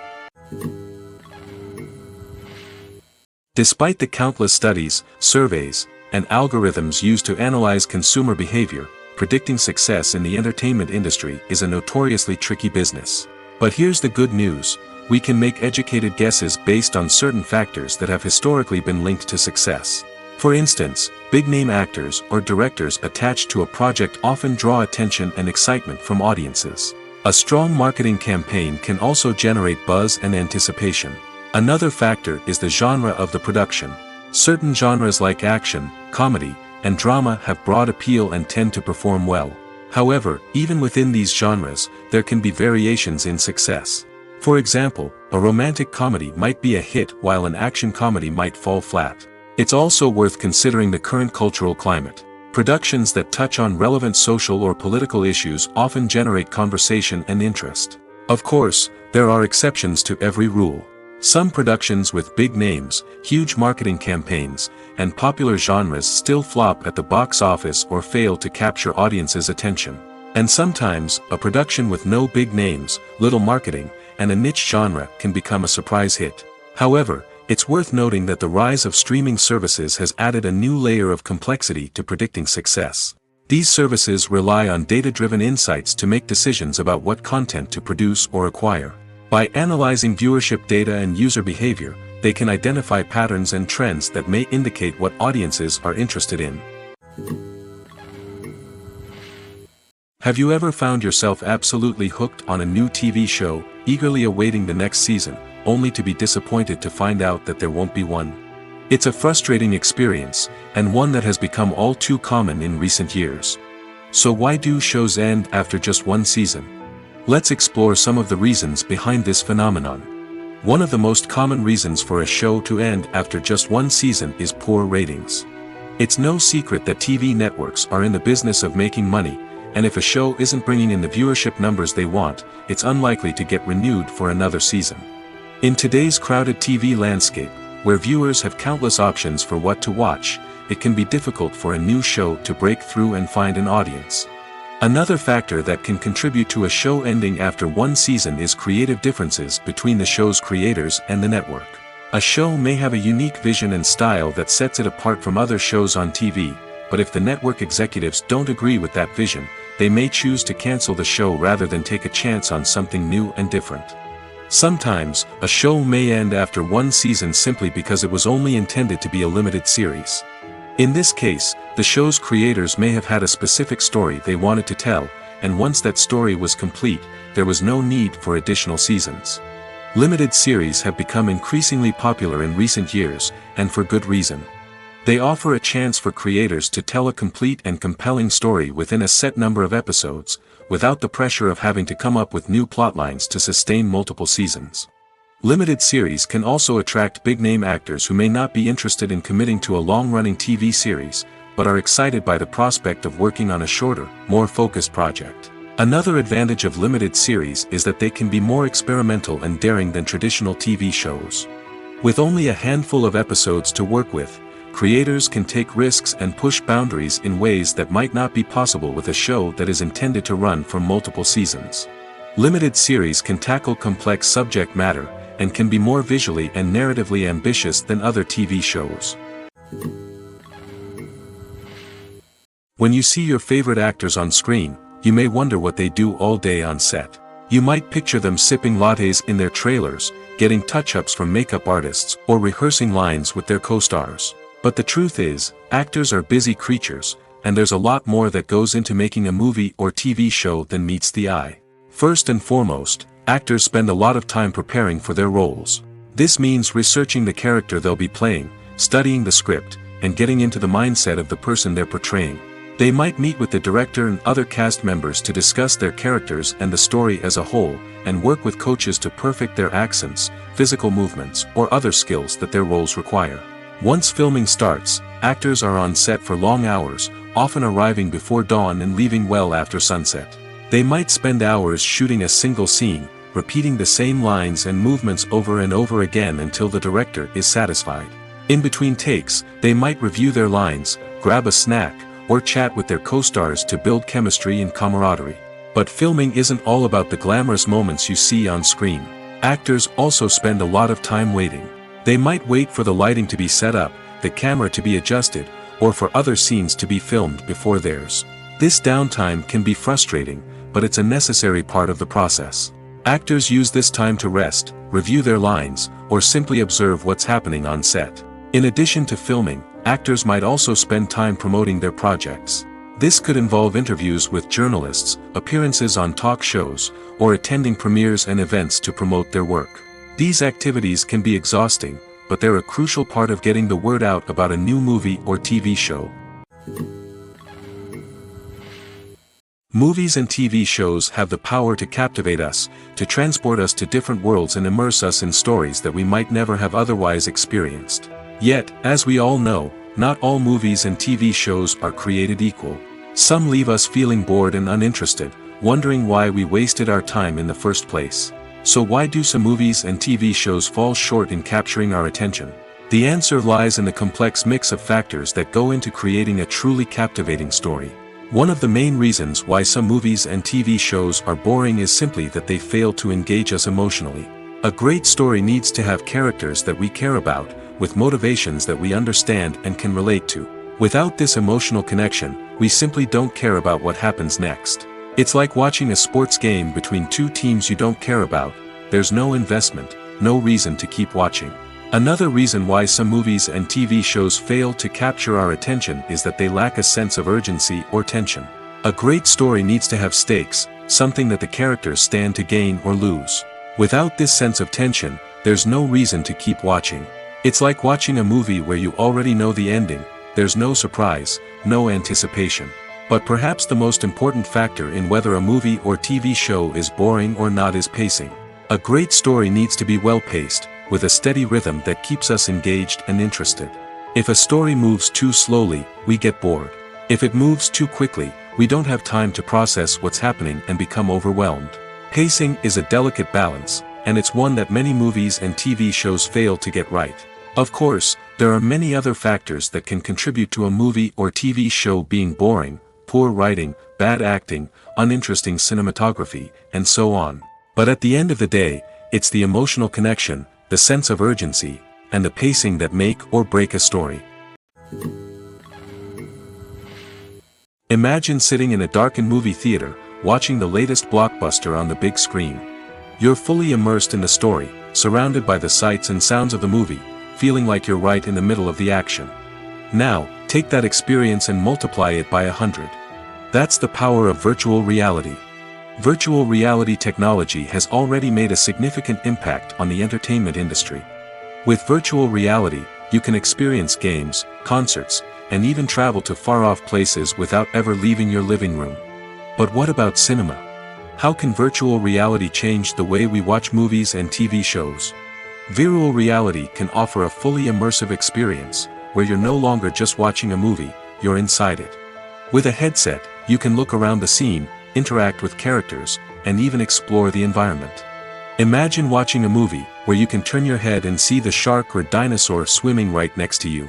Despite the countless studies, surveys, and algorithms used to analyze consumer behavior, predicting success in the entertainment industry is a notoriously tricky business. But here's the good news: we can make educated guesses based on certain factors that have historically been linked to success. For instance, big-name actors or directors attached to a project often draw attention and excitement from audiences. A strong marketing campaign can also generate buzz and anticipation. Another factor is the genre of the production. Certain genres like action, comedy, and drama have broad appeal and tend to perform well. However, even within these genres, there can be variations in success. For example, a romantic comedy might be a hit while an action comedy might fall flat. It's also worth considering the current cultural climate. Productions that touch on relevant social or political issues often generate conversation and interest. Of course, there are exceptions to every rule. Some productions with big names, huge marketing campaigns, and popular genres still flop at the box office or fail to capture audiences' attention. And sometimes, a production with no big names, little marketing, and a niche genre can become a surprise hit. However, it's worth noting that the rise of streaming services has added a new layer of complexity to predicting success. These services rely on data-driven insights to make decisions about what content to produce or acquire. By analyzing viewership data and user behavior, they can identify patterns and trends that may indicate what audiences are interested in. Have you ever found yourself absolutely hooked on a new TV show, eagerly awaiting the next season, only to be disappointed to find out that there won't be one? It's a frustrating experience, and one that has become all too common in recent years. So why do shows end after just one season? Let's explore some of the reasons behind this phenomenon. One of the most common reasons for a show to end after just one season is poor ratings. It's no secret that TV networks are in the business of making money, and if a show isn't bringing in the viewership numbers they want, it's unlikely to get renewed for another season. In today's crowded TV landscape, where viewers have countless options for what to watch, it can be difficult for a new show to break through and find an audience. Another factor that can contribute to a show ending after one season is creative differences between the show's creators and the network. A show may have a unique vision and style that sets it apart from other shows on TV, but if the network executives don't agree with that vision, they may choose to cancel the show rather than take a chance on something new and different. Sometimes, a show may end after one season simply because it was only intended to be a limited series. In this case, the show's creators may have had a specific story they wanted to tell, and once that story was complete, there was no need for additional seasons. Limited series have become increasingly popular in recent years, and for good reason. They offer a chance for creators to tell a complete and compelling story within a set number of episodes, without the pressure of having to come up with new plotlines to sustain multiple seasons. Limited series can also attract big-name actors who may not be interested in committing to a long-running TV series, but are excited by the prospect of working on a shorter, more focused project. Another advantage of limited series is that they can be more experimental and daring than traditional TV shows. With only a handful of episodes to work with, creators can take risks and push boundaries in ways that might not be possible with a show that is intended to run for multiple seasons. Limited series can tackle complex subject matter, and can be more visually and narratively ambitious than other TV shows. When you see your favorite actors on screen, you may wonder what they do all day on set. You might picture them sipping lattes in their trailers, getting touch-ups from makeup artists, or rehearsing lines with their co-stars. But the truth is, actors are busy creatures, and there's a lot more that goes into making a movie or TV show than meets the eye. First and foremost, actors spend a lot of time preparing for their roles. This means researching the character they'll be playing, studying the script, and getting into the mindset of the person they're portraying. They might meet with the director and other cast members to discuss their characters and the story as a whole, and work with coaches to perfect their accents, physical movements, or other skills that their roles require. Once filming starts, actors are on set for long hours, often arriving before dawn and leaving well after sunset. They might spend hours shooting a single scene, repeating the same lines and movements over and over again until the director is satisfied. In between takes, they might review their lines, grab a snack, or chat with their co-stars to build chemistry and camaraderie. But filming isn't all about the glamorous moments you see on screen. Actors also spend a lot of time waiting. They might wait for the lighting to be set up, the camera to be adjusted, or for other scenes to be filmed before theirs. This downtime can be frustrating, but it's a necessary part of the process. Actors use this time to rest, review their lines, or simply observe what's happening on set. In addition to filming, actors might also spend time promoting their projects. This could involve interviews with journalists, appearances on talk shows, or attending premieres and events to promote their work. These activities can be exhausting, but they're a crucial part of getting the word out about a new movie or TV show. Movies and TV shows have the power to captivate us, to transport us to different worlds and immerse us in stories that we might never have otherwise experienced. Yet, as we all know, not all movies and TV shows are created equal. Some leave us feeling bored and uninterested, wondering why we wasted our time in the first place. So why do some movies and TV shows fall short in capturing our attention? The answer lies in the complex mix of factors that go into creating a truly captivating story. One of the main reasons why some movies and TV shows are boring is simply that they fail to engage us emotionally. A great story needs to have characters that we care about, with motivations that we understand and can relate to. Without this emotional connection, we simply don't care about what happens next. It's like watching a sports game between two teams you don't care about. There's no investment, no reason to keep watching. Another reason why some movies and TV shows fail to capture our attention is that they lack a sense of urgency or tension. A great story needs to have stakes, something that the characters stand to gain or lose. Without this sense of tension, there's no reason to keep watching. It's like watching a movie where you already know the ending. There's no surprise, no anticipation. But perhaps the most important factor in whether a movie or TV show is boring or not is pacing. A great story needs to be well-paced, with a steady rhythm that keeps us engaged and interested. If a story moves too slowly, we get bored. If it moves too quickly, we don't have time to process what's happening and become overwhelmed. Pacing is a delicate balance, and it's one that many movies and TV shows fail to get right. Of course, there are many other factors that can contribute to a movie or TV show being boring: poor writing, bad acting, uninteresting cinematography, and so on. But at the end of the day, it's the emotional connection, the sense of urgency, and the pacing that make or break a story. Imagine sitting in a darkened movie theater, watching the latest blockbuster on the big screen. You're fully immersed in the story, surrounded by the sights and sounds of the movie, feeling like you're right in the middle of the action. Now, take that experience and multiply it by 100. That's the power of virtual reality. Virtual reality technology has already made a significant impact on the entertainment industry. With virtual reality, you can experience games, concerts, and even travel to far-off places without ever leaving your living room. But what about cinema? How can virtual reality change the way we watch movies and TV shows? Virtual reality can offer a fully immersive experience, where you're no longer just watching a movie, you're inside it. With a headset, you can look around the scene, interact with characters, and even explore the environment. Imagine watching a movie where you can turn your head and see the shark or dinosaur swimming right next to you.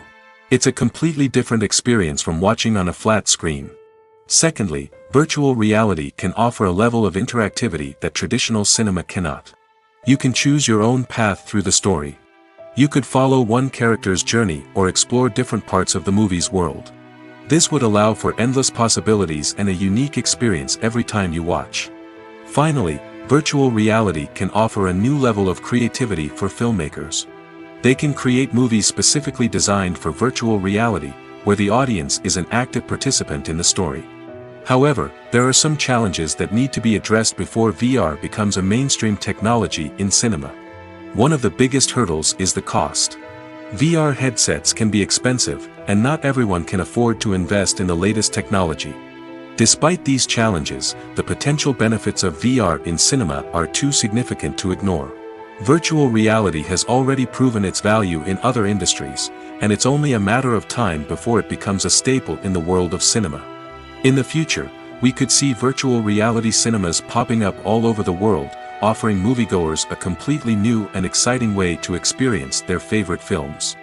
It's a completely different experience from watching on a flat screen. Secondly, virtual reality can offer a level of interactivity that traditional cinema cannot. You can choose your own path through the story. You could follow one character's journey or explore different parts of the movie's world. This would allow for endless possibilities and a unique experience every time you watch. Finally, virtual reality can offer a new level of creativity for filmmakers. They can create movies specifically designed for virtual reality, where the audience is an active participant in the story. However, there are some challenges that need to be addressed before VR becomes a mainstream technology in cinema. One of the biggest hurdles is the cost. VR headsets can be expensive, and not everyone can afford to invest in the latest technology. Despite these challenges, the potential benefits of VR in cinema are too significant to ignore. Virtual reality has already proven its value in other industries, and it's only a matter of time before it becomes a staple in the world of cinema. In the future, we could see virtual reality cinemas popping up all over the world, offering moviegoers a completely new and exciting way to experience their favorite films.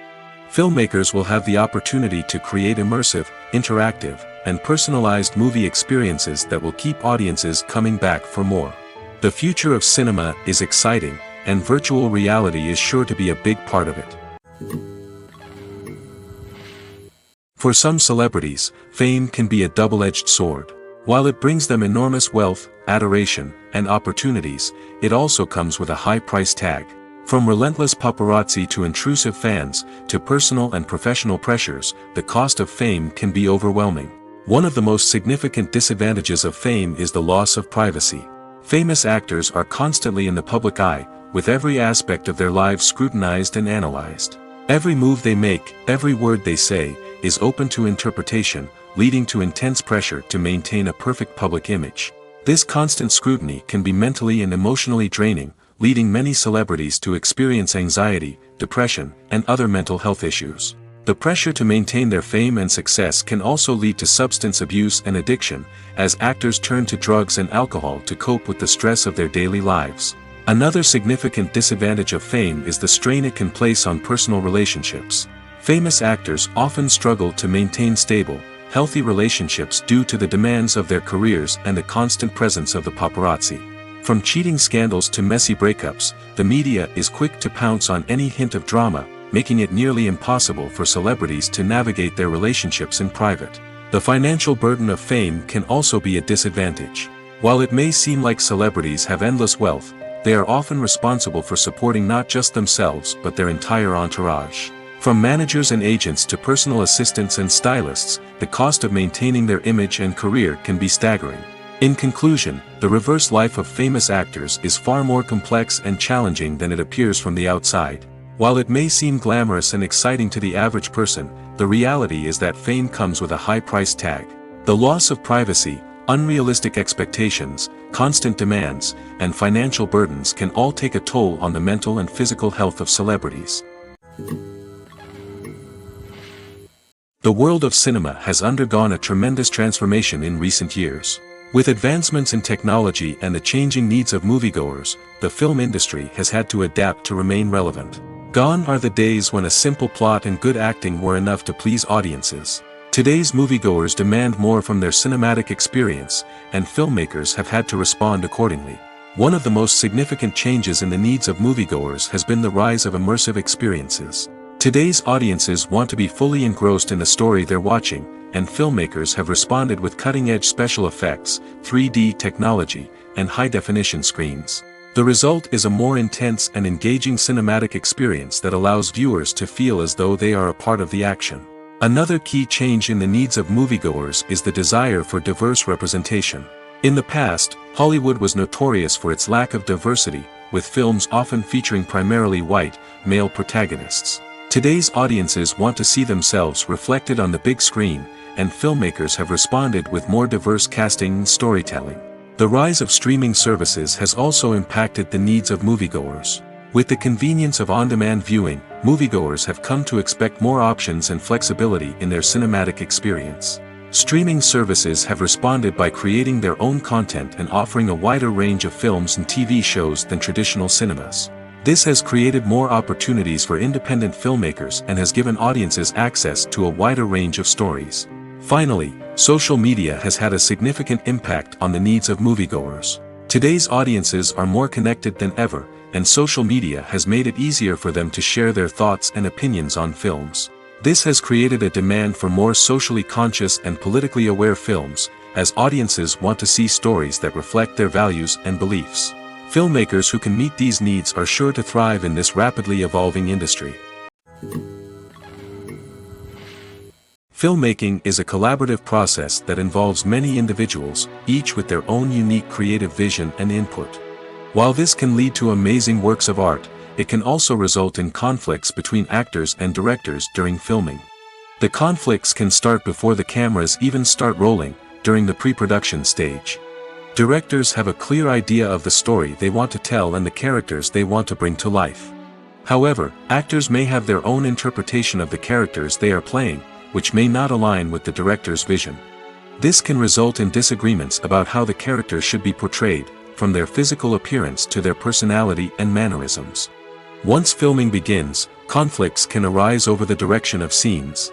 Filmmakers will have the opportunity to create immersive, interactive, and personalized movie experiences that will keep audiences coming back for more. The future of cinema is exciting, and virtual reality is sure to be a big part of it. For some celebrities, fame can be a double-edged sword. While it brings them enormous wealth, adoration, and opportunities, it also comes with a high price tag. From relentless paparazzi to intrusive fans, to personal and professional pressures, the cost of fame can be overwhelming. One of the most significant disadvantages of fame is the loss of privacy. Famous actors are constantly in the public eye, with every aspect of their lives scrutinized and analyzed. Every move they make, every word they say, is open to interpretation, leading to intense pressure to maintain a perfect public image. This constant scrutiny can be mentally and emotionally draining, leading many celebrities to experience anxiety, depression, and other mental health issues. The pressure to maintain their fame and success can also lead to substance abuse and addiction, as actors turn to drugs and alcohol to cope with the stress of their daily lives. Another significant disadvantage of fame is the strain it can place on personal relationships. Famous actors often struggle to maintain stable, healthy relationships due to the demands of their careers and the constant presence of the paparazzi. From cheating scandals to messy breakups, the media is quick to pounce on any hint of drama, making it nearly impossible for celebrities to navigate their relationships in private. The financial burden of fame can also be a disadvantage. While it may seem like celebrities have endless wealth, they are often responsible for supporting not just themselves but their entire entourage. From managers and agents to personal assistants and stylists, the cost of maintaining their image and career can be staggering. In conclusion, the reverse life of famous actors is far more complex and challenging than it appears from the outside. While it may seem glamorous and exciting to the average person, the reality is that fame comes with a high price tag. The loss of privacy, unrealistic expectations, constant demands, and financial burdens can all take a toll on the mental and physical health of celebrities. The world of cinema has undergone a tremendous transformation in recent years. With advancements in technology and the changing needs of moviegoers, the film industry has had to adapt to remain relevant. Gone are the days when a simple plot and good acting were enough to please audiences. Today's moviegoers demand more from their cinematic experience, and filmmakers have had to respond accordingly. One of the most significant changes in the needs of moviegoers has been the rise of immersive experiences. Today's audiences want to be fully engrossed in the story they're watching, and filmmakers have responded with cutting-edge special effects, 3D technology, and high-definition screens. The result is a more intense and engaging cinematic experience that allows viewers to feel as though they are a part of the action. Another key change in the needs of moviegoers is the desire for diverse representation. In the past, Hollywood was notorious for its lack of diversity, with films often featuring primarily white, male protagonists. Today's audiences want to see themselves reflected on the big screen, and filmmakers have responded with more diverse casting and storytelling. The rise of streaming services has also impacted the needs of moviegoers. With the convenience of on-demand viewing, moviegoers have come to expect more options and flexibility in their cinematic experience. Streaming services have responded by creating their own content and offering a wider range of films and TV shows than traditional cinemas. This has created more opportunities for independent filmmakers and has given audiences access to a wider range of stories. Finally, social media has had a significant impact on the needs of moviegoers. Today's audiences are more connected than ever, and social media has made it easier for them to share their thoughts and opinions on films. This has created a demand for more socially conscious and politically aware films, as audiences want to see stories that reflect their values and beliefs. Filmmakers who can meet these needs are sure to thrive in this rapidly evolving industry. Filmmaking is a collaborative process that involves many individuals, each with their own unique creative vision and input. While this can lead to amazing works of art, it can also result in conflicts between actors and directors during filming. The conflicts can start before the cameras even start rolling, during the pre-production stage. Directors have a clear idea of the story they want to tell and the characters they want to bring to life. However, actors may have their own interpretation of the characters they are playing, which may not align with the director's vision. This can result in disagreements about how the characters should be portrayed, from their physical appearance to their personality and mannerisms. Once filming begins, conflicts can arise over the direction of scenes.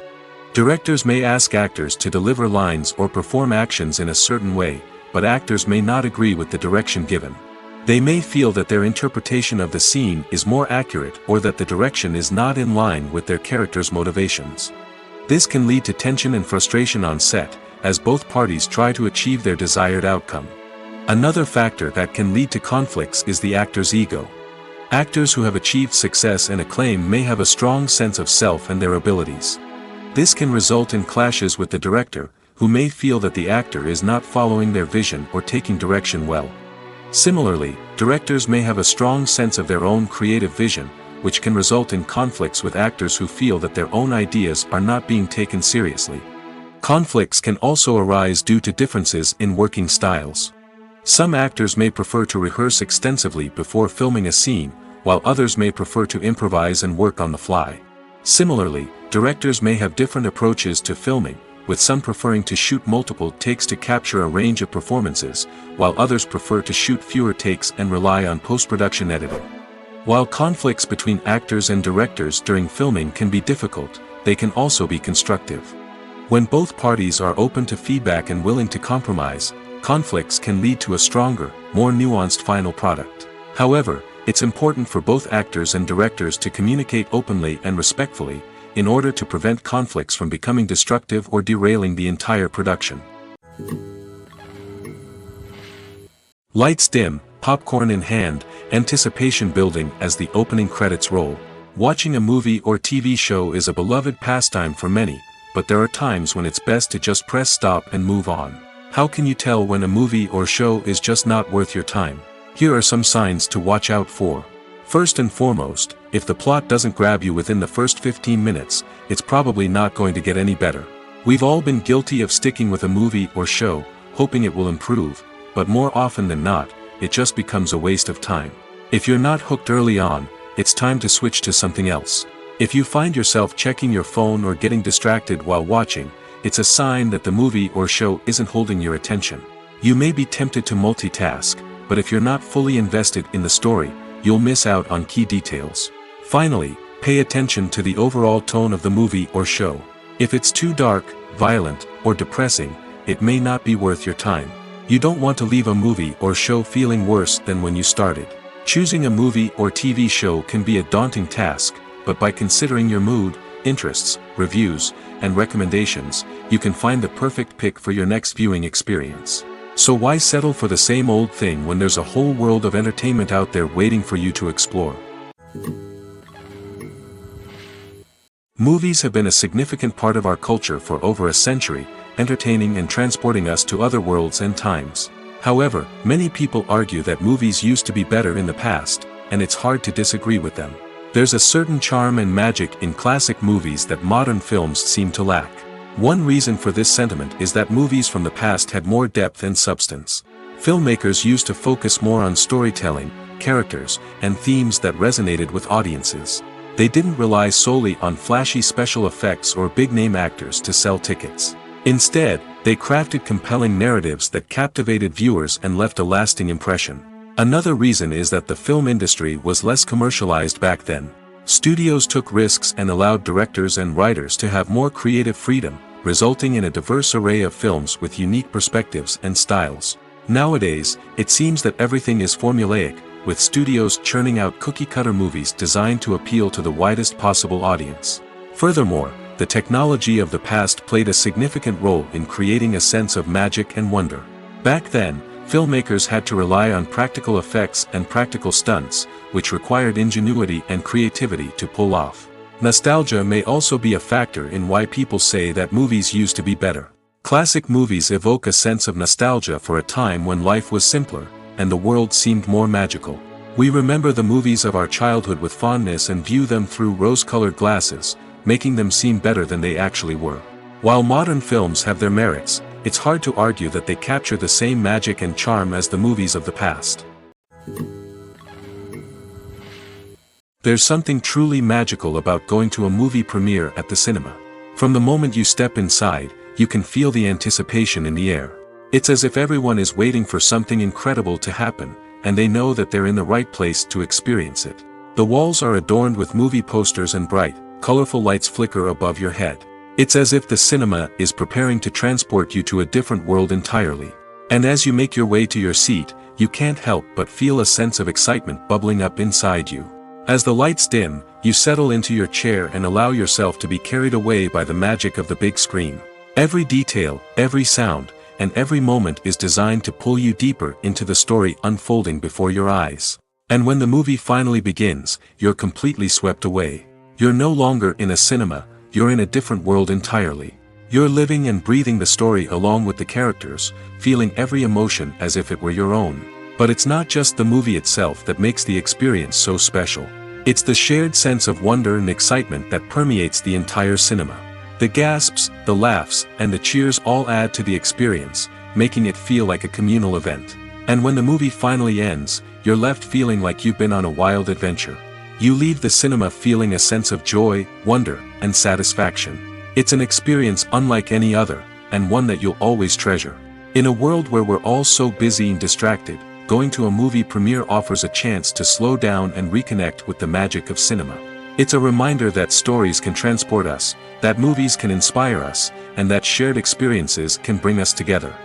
Directors may ask actors to deliver lines or perform actions in a certain way, but actors may not agree with the direction given. They may feel that their interpretation of the scene is more accurate or that the direction is not in line with their character's motivations. This can lead to tension and frustration on set, as both parties try to achieve their desired outcome. Another factor that can lead to conflicts is the actor's ego. Actors who have achieved success and acclaim may have a strong sense of self and their abilities. This can result in clashes with the director, who may feel that the actor is not following their vision or taking direction well. Similarly, directors may have a strong sense of their own creative vision, which can result in conflicts with actors who feel that their own ideas are not being taken seriously. Conflicts can also arise due to differences in working styles. Some actors may prefer to rehearse extensively before filming a scene, while others may prefer to improvise and work on the fly. Similarly, directors may have different approaches to filming, with some preferring to shoot multiple takes to capture a range of performances, while others prefer to shoot fewer takes and rely on post-production editing. While conflicts between actors and directors during filming can be difficult, they can also be constructive. When both parties are open to feedback and willing to compromise, conflicts can lead to a stronger, more nuanced final product. However, it's important for both actors and directors to communicate openly and respectfully, in order to prevent conflicts from becoming destructive or derailing the entire production. Lights dim, popcorn in hand, anticipation building as the opening credits roll. Watching a movie or TV show is a beloved pastime for many, but there are times when it's best to just press stop and move on. How can you tell when a movie or show is just not worth your time? Here are some signs to watch out for. First and foremost, if the plot doesn't grab you within the first 15 minutes, it's probably not going to get any better. We've all been guilty of sticking with a movie or show, hoping it will improve, but more often than not, it just becomes a waste of time. If you're not hooked early on, it's time to switch to something else. If you find yourself checking your phone or getting distracted while watching, it's a sign that the movie or show isn't holding your attention. You may be tempted to multitask, but if you're not fully invested in the story, you'll miss out on key details. Finally, pay attention to the overall tone of the movie or show. If it's too dark, violent, or depressing, it may not be worth your time. You don't want to leave a movie or show feeling worse than when you started. Choosing a movie or TV show can be a daunting task, but by considering your mood, interests, reviews, and recommendations, you can find the perfect pick for your next viewing experience. So why settle for the same old thing when there's a whole world of entertainment out there waiting for you to explore? Movies have been a significant part of our culture for over a century, entertaining and transporting us to other worlds and times. However, many people argue that movies used to be better in the past, and it's hard to disagree with them. There's a certain charm and magic in classic movies that modern films seem to lack. One reason for this sentiment is that movies from the past had more depth and substance. Filmmakers used to focus more on storytelling, characters, and themes that resonated with audiences. They didn't rely solely on flashy special effects or big-name actors to sell tickets. Instead, they crafted compelling narratives that captivated viewers and left a lasting impression. Another reason is that the film industry was less commercialized back then. Studios took risks and allowed directors and writers to have more creative freedom, resulting in a diverse array of films with unique perspectives and styles. Nowadays, it seems that everything is formulaic, with studios churning out cookie-cutter movies designed to appeal to the widest possible audience. Furthermore, the technology of the past played a significant role in creating a sense of magic and wonder. Back then, filmmakers had to rely on practical effects and practical stunts, which required ingenuity and creativity to pull off. Nostalgia may also be a factor in why people say that movies used to be better. Classic movies evoke a sense of nostalgia for a time when life was simpler, and the world seemed more magical. We remember the movies of our childhood with fondness and view them through rose-colored glasses, making them seem better than they actually were. While modern films have their merits, it's hard to argue that they capture the same magic and charm as the movies of the past. There's something truly magical about going to a movie premiere at the cinema. From the moment you step inside, you can feel the anticipation in the air. It's as if everyone is waiting for something incredible to happen, and they know that they're in the right place to experience it. The walls are adorned with movie posters and bright, colorful lights flicker above your head. It's as if the cinema is preparing to transport you to a different world entirely. And as you make your way to your seat, you can't help but feel a sense of excitement bubbling up inside you. As the lights dim, you settle into your chair and allow yourself to be carried away by the magic of the big screen. Every detail, every sound, and every moment is designed to pull you deeper into the story unfolding before your eyes. And when the movie finally begins, you're completely swept away. You're no longer in a cinema, you're in a different world entirely. You're living and breathing the story along with the characters, feeling every emotion as if it were your own. But it's not just the movie itself that makes the experience so special. It's the shared sense of wonder and excitement that permeates the entire cinema. The gasps, the laughs, and the cheers all add to the experience, making it feel like a communal event. And when the movie finally ends, you're left feeling like you've been on a wild adventure. You leave the cinema feeling a sense of joy, wonder, and satisfaction. It's an experience unlike any other, and one that you'll always treasure. In a world where we're all so busy and distracted, going to a movie premiere offers a chance to slow down and reconnect with the magic of cinema. It's a reminder that stories can transport us, that movies can inspire us, and that shared experiences can bring us together.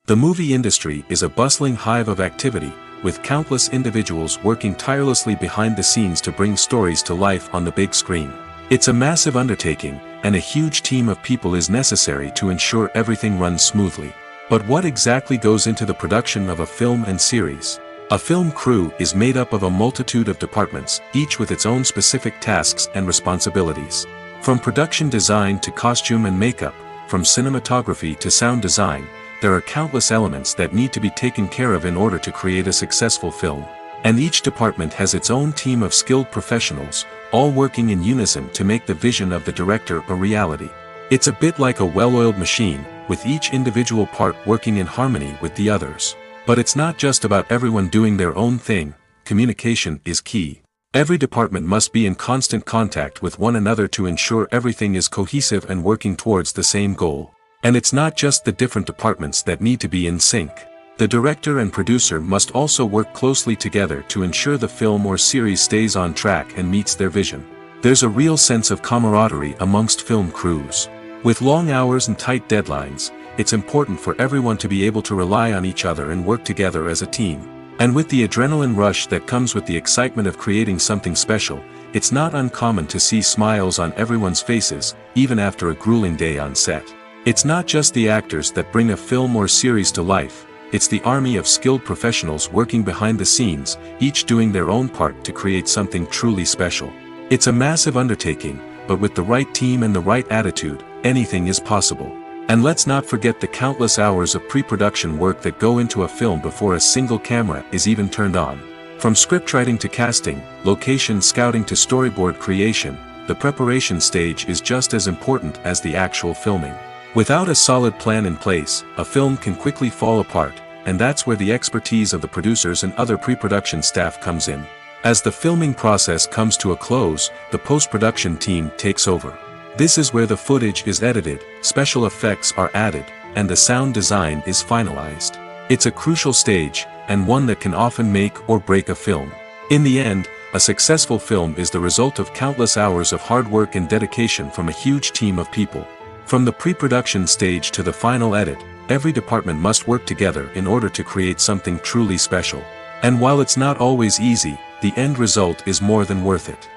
The movie industry is a bustling hive of activity, with countless individuals working tirelessly behind the scenes to bring stories to life on the big screen. It's a massive undertaking, and a huge team of people is necessary to ensure everything runs smoothly. But what exactly goes into the production of a film and series? A film crew is made up of a multitude of departments, each with its own specific tasks and responsibilities. From production design to costume and makeup, from cinematography to sound design, there are countless elements that need to be taken care of in order to create a successful film. And each department has its own team of skilled professionals, all working in unison to make the vision of the director a reality. It's a bit like a well-oiled machine, with each individual part working in harmony with the others. But it's not just about everyone doing their own thing, communication is key. Every department must be in constant contact with one another to ensure everything is cohesive and working towards the same goal. And it's not just the different departments that need to be in sync. The director and producer must also work closely together to ensure the film or series stays on track and meets their vision. There's a real sense of camaraderie amongst film crews. With long hours and tight deadlines, it's important for everyone to be able to rely on each other and work together as a team. And with the adrenaline rush that comes with the excitement of creating something special, it's not uncommon to see smiles on everyone's faces, even after a grueling day on set. It's not just the actors that bring a film or series to life, it's the army of skilled professionals working behind the scenes, each doing their own part to create something truly special. It's a massive undertaking, but with the right team and the right attitude, anything is possible. And let's not forget the countless hours of pre-production work that go into a film before a single camera is even turned on. From scriptwriting to casting, location scouting to storyboard creation, the preparation stage is just as important as the actual filming. Without a solid plan in place, a film can quickly fall apart, and that's where the expertise of the producers and other pre-production staff comes in. As the filming process comes to a close, the post-production team takes over. This is where the footage is edited, special effects are added, and the sound design is finalized. It's a crucial stage, and one that can often make or break a film. In the end, a successful film is the result of countless hours of hard work and dedication from a huge team of people. From the pre-production stage to the final edit, every department must work together in order to create something truly special. And while it's not always easy, the end result is more than worth it.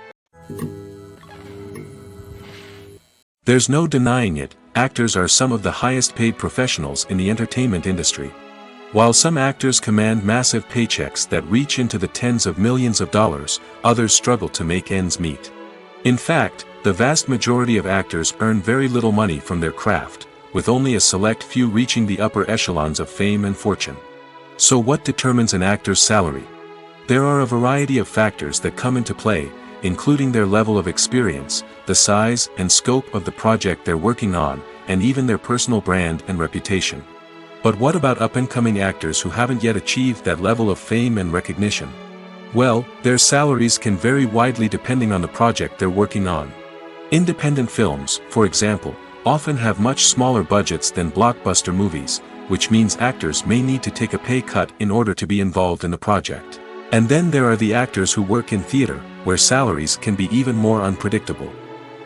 There's no denying it, actors are some of the highest paid professionals in the entertainment industry. While some actors command massive paychecks that reach into the tens of millions of dollars, others struggle to make ends meet. In fact, the vast majority of actors earn very little money from their craft, with only a select few reaching the upper echelons of fame and fortune. So what determines an actor's salary? There are a variety of factors that come into play, including their level of experience, the size and scope of the project they're working on, and even their personal brand and reputation. But what about up-and-coming actors who haven't yet achieved that level of fame and recognition? Well, their salaries can vary widely depending on the project they're working on. Independent films, for example, often have much smaller budgets than blockbuster movies, which means actors may need to take a pay cut in order to be involved in the project. And then there are the actors who work in theater, where salaries can be even more unpredictable.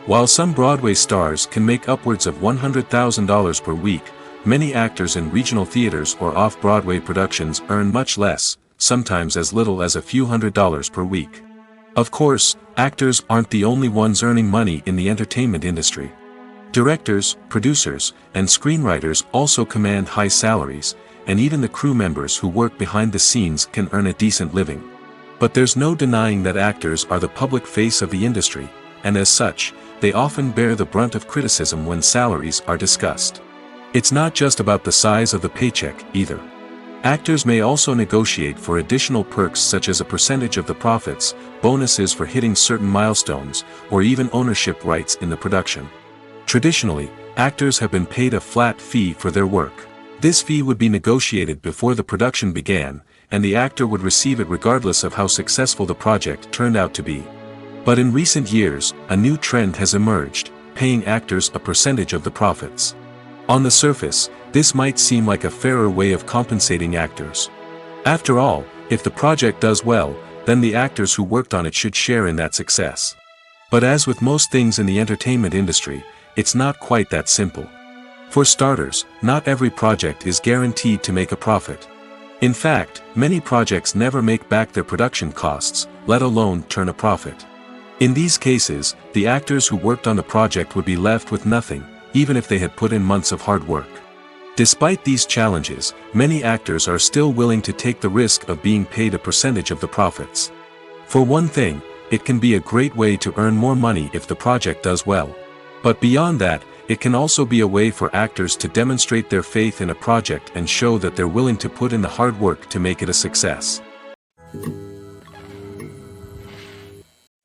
While some Broadway stars can make upwards of $100,000 per week, many actors in regional theaters or off-Broadway productions earn much less, sometimes as little as a few $100s per week. Of course, actors aren't the only ones earning money in the entertainment industry. Directors, producers, and screenwriters also command high salaries, and even the crew members who work behind the scenes can earn a decent living. But there's no denying that actors are the public face of the industry, and as such, they often bear the brunt of criticism when salaries are discussed. It's not just about the size of the paycheck, either. Actors may also negotiate for additional perks such as a percentage of the profits, bonuses for hitting certain milestones, or even ownership rights in the production. Traditionally, actors have been paid a flat fee for their work. This fee would be negotiated before the production began, and the actor would receive it regardless of how successful the project turned out to be. But in recent years, a new trend has emerged, paying actors a percentage of the profits. On the surface, this might seem like a fairer way of compensating actors. After all, if the project does well, then the actors who worked on it should share in that success. But as with most things in the entertainment industry, it's not quite that simple. For starters, not every project is guaranteed to make a profit. In fact, many projects never make back their production costs, let alone turn a profit. In these cases, the actors who worked on the project would be left with nothing, even if they had put in months of hard work. Despite these challenges, many actors are still willing to take the risk of being paid a percentage of the profits. For one thing, it can be a great way to earn more money if the project does well. But beyond that, it can also be a way for actors to demonstrate their faith in a project and show that they're willing to put in the hard work to make it a success.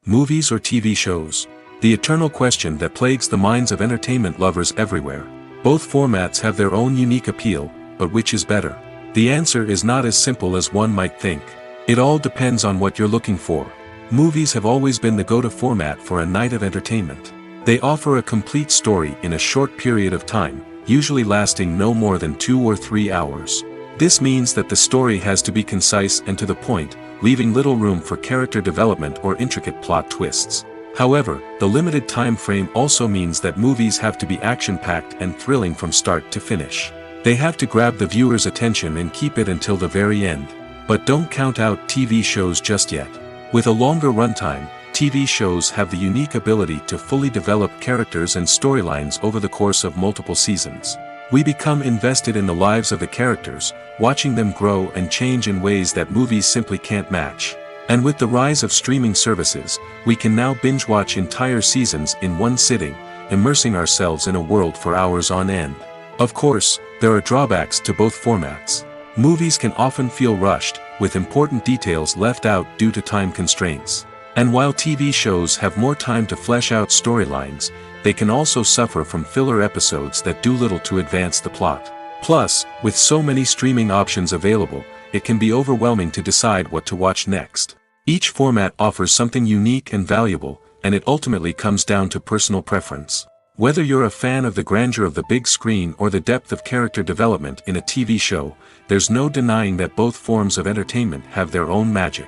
Movies or TV shows? The eternal question that plagues the minds of entertainment lovers everywhere. Both formats have their own unique appeal, but which is better? The answer is not as simple as one might think. It all depends on what you're looking for. Movies have always been the go-to format for a night of entertainment. They offer a complete story in a short period of time, usually lasting no more than 2 or 3 hours. This means that the story has to be concise and to the point, leaving little room for character development or intricate plot twists. However, the limited time frame also means that movies have to be action-packed and thrilling from start to finish. They have to grab the viewer's attention and keep it until the very end. But don't count out TV shows just yet. With a longer runtime, TV shows have the unique ability to fully develop characters and storylines over the course of multiple seasons. We become invested in the lives of the characters, watching them grow and change in ways that movies simply can't match. And with the rise of streaming services, we can now binge-watch entire seasons in one sitting, immersing ourselves in a world for hours on end. Of course, there are drawbacks to both formats. Movies can often feel rushed, with important details left out due to time constraints. And while TV shows have more time to flesh out storylines, they can also suffer from filler episodes that do little to advance the plot. Plus, with so many streaming options available, it can be overwhelming to decide what to watch next. Each format offers something unique and valuable, and it ultimately comes down to personal preference. Whether you're a fan of the grandeur of the big screen or the depth of character development in a TV show, there's no denying that both forms of entertainment have their own magic.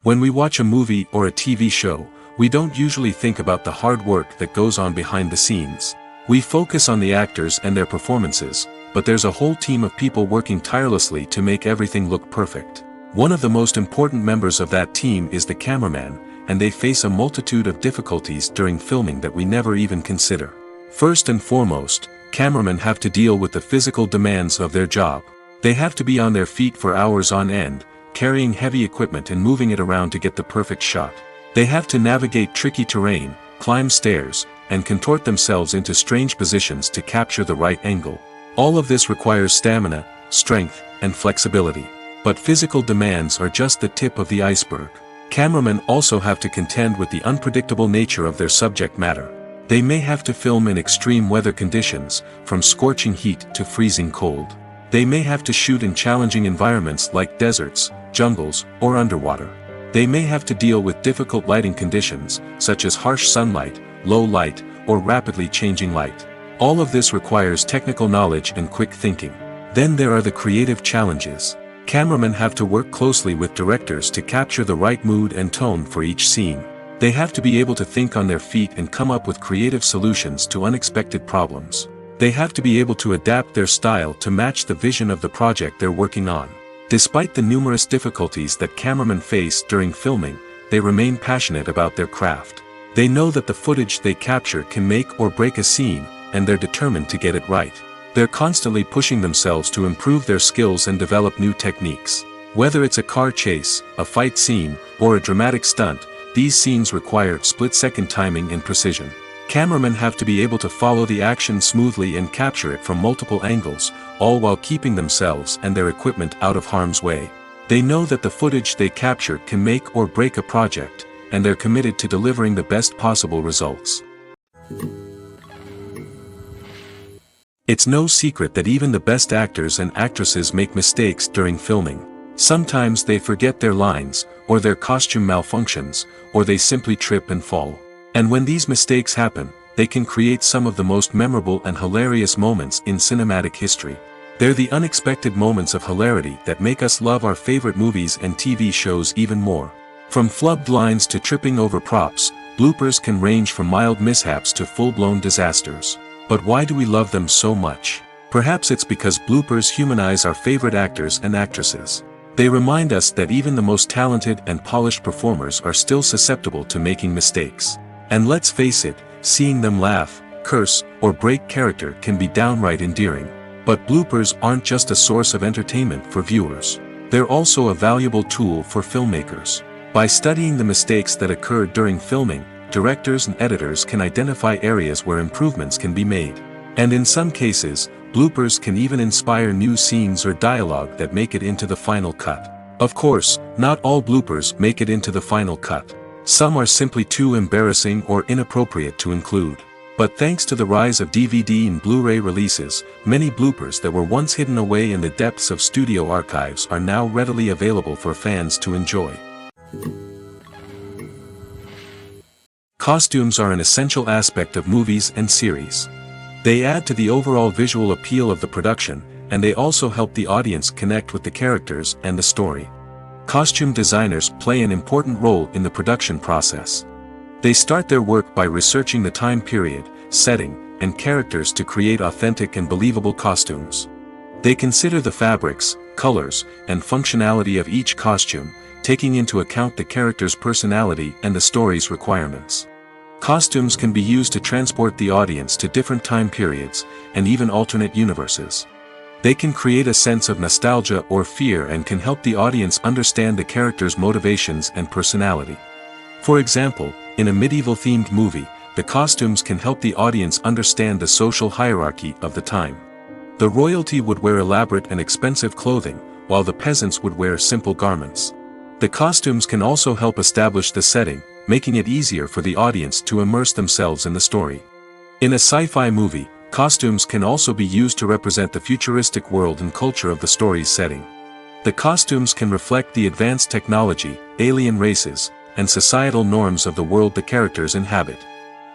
When we watch a movie or a TV show, we don't usually think about the hard work that goes on behind the scenes. We focus on the actors and their performances, but there's a whole team of people working tirelessly to make everything look perfect. One of the most important members of that team is the cameraman, and they face a multitude of difficulties during filming that we never even consider. First and foremost, cameramen have to deal with the physical demands of their job. They have to be on their feet for hours on end, carrying heavy equipment and moving it around to get the perfect shot. They have to navigate tricky terrain, climb stairs, and contort themselves into strange positions to capture the right angle. All of this requires stamina, strength, and flexibility. But physical demands are just the tip of the iceberg. Cameramen also have to contend with the unpredictable nature of their subject matter. They may have to film in extreme weather conditions, from scorching heat to freezing cold. They may have to shoot in challenging environments like deserts, jungles, or underwater. They may have to deal with difficult lighting conditions, such as harsh sunlight, low light, or rapidly changing light. All of this requires technical knowledge and quick thinking. Then there are the creative challenges. Cameramen have to work closely with directors to capture the right mood and tone for each scene. They have to be able to think on their feet and come up with creative solutions to unexpected problems. They have to be able to adapt their style to match the vision of the project they're working on. Despite the numerous difficulties that cameramen face during filming, they remain passionate about their craft. They know that the footage they capture can make or break a scene, and they're determined to get it right. They're constantly pushing themselves to improve their skills and develop new techniques. Whether it's a car chase, a fight scene, or a dramatic stunt, these scenes require split-second timing and precision. Cameramen have to be able to follow the action smoothly and capture it from multiple angles, all while keeping themselves and their equipment out of harm's way. They know that the footage they capture can make or break a project, and they're committed to delivering the best possible results. It's no secret that even the best actors and actresses make mistakes during filming. Sometimes they forget their lines, or their costume malfunctions, or they simply trip and fall. And when these mistakes happen, they can create some of the most memorable and hilarious moments in cinematic history. They're the unexpected moments of hilarity that make us love our favorite movies and TV shows even more. From flubbed lines to tripping over props, bloopers can range from mild mishaps to full-blown disasters. But why do we love them so much? Perhaps it's because bloopers humanize our favorite actors and actresses. They remind us that even the most talented and polished performers are still susceptible to making mistakes. And let's face it, seeing them laugh, curse, or break character can be downright endearing. But bloopers aren't just a source of entertainment for viewers. They're also a valuable tool for filmmakers. By studying the mistakes that occurred during filming, directors and editors can identify areas where improvements can be made. And in some cases, bloopers can even inspire new scenes or dialogue that make it into the final cut. Of course, not all bloopers make it into the final cut. Some are simply too embarrassing or inappropriate to include. But thanks to the rise of DVD and Blu-ray releases, many bloopers that were once hidden away in the depths of studio archives are now readily available for fans to enjoy. Costumes are an essential aspect of movies and series. They add to the overall visual appeal of the production, and they also help the audience connect with the characters and the story. Costume designers play an important role in the production process. They start their work by researching the time period, setting, and characters to create authentic and believable costumes. They consider the fabrics, colors, and functionality of each costume, taking into account the character's personality and the story's requirements. Costumes can be used to transport the audience to different time periods, and even alternate universes. They can create a sense of nostalgia or fear and can help the audience understand the character's motivations and personality. For example, in a medieval-themed movie, the costumes can help the audience understand the social hierarchy of the time. The royalty would wear elaborate and expensive clothing, while the peasants would wear simple garments. The costumes can also help establish the setting, making it easier for the audience to immerse themselves in the story. In a sci-fi movie, costumes can also be used to represent the futuristic world and culture of the story's setting. The costumes can reflect the advanced technology, alien races, and societal norms of the world the characters inhabit.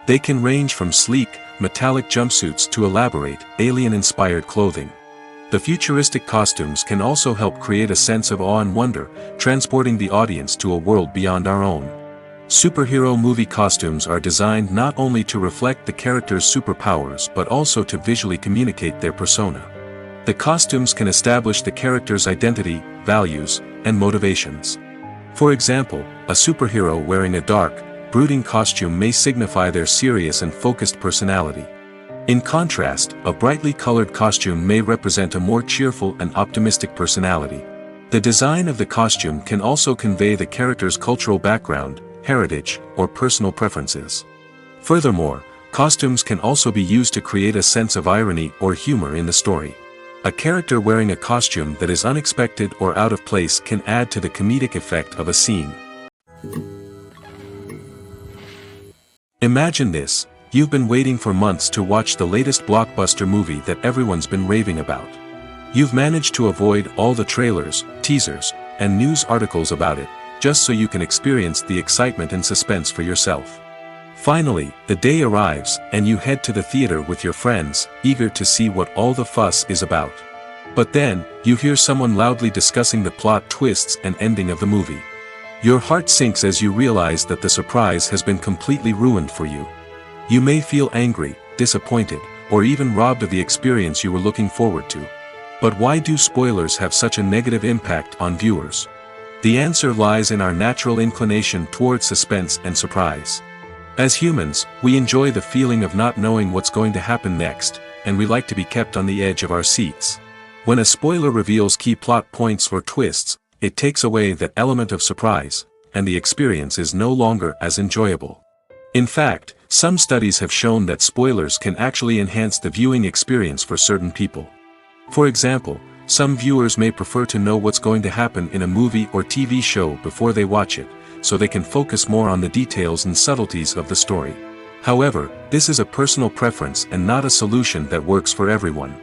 They can range from sleek, metallic jumpsuits to elaborate, alien-inspired clothing. The futuristic costumes can also help create a sense of awe and wonder, transporting the audience to a world beyond our own. Superhero movie costumes are designed not only to reflect the character's superpowers but also to visually communicate their persona. The costumes can establish the character's identity, values, and motivations. For example, a superhero wearing a dark, brooding costume may signify their serious and focused personality. In contrast, a brightly colored costume may represent a more cheerful and optimistic personality. The design of the costume can also convey the character's cultural background, heritage, or personal preferences. Furthermore, costumes can also be used to create a sense of irony or humor in the story. A character wearing a costume that is unexpected or out of place can add to the comedic effect of a scene. Imagine this: you've been waiting for months to watch the latest blockbuster movie that everyone's been raving about. You've managed to avoid all the trailers, teasers, and news articles about it, just so you can experience the excitement and suspense for yourself. Finally, the day arrives, and you head to the theater with your friends, eager to see what all the fuss is about. But then, you hear someone loudly discussing the plot twists and ending of the movie. Your heart sinks as you realize that the surprise has been completely ruined for you. You may feel angry, disappointed, or even robbed of the experience you were looking forward to. But why do spoilers have such a negative impact on viewers? The answer lies in our natural inclination toward suspense and surprise. As humans, we enjoy the feeling of not knowing what's going to happen next, and we like to be kept on the edge of our seats. When a spoiler reveals key plot points or twists, it takes away that element of surprise, and the experience is no longer as enjoyable. In fact, some studies have shown that spoilers can actually enhance the viewing experience for certain people. For example, some viewers may prefer to know what's going to happen in a movie or TV show before they watch it, so they can focus more on the details and subtleties of the story. However, this is a personal preference and not a solution that works for everyone.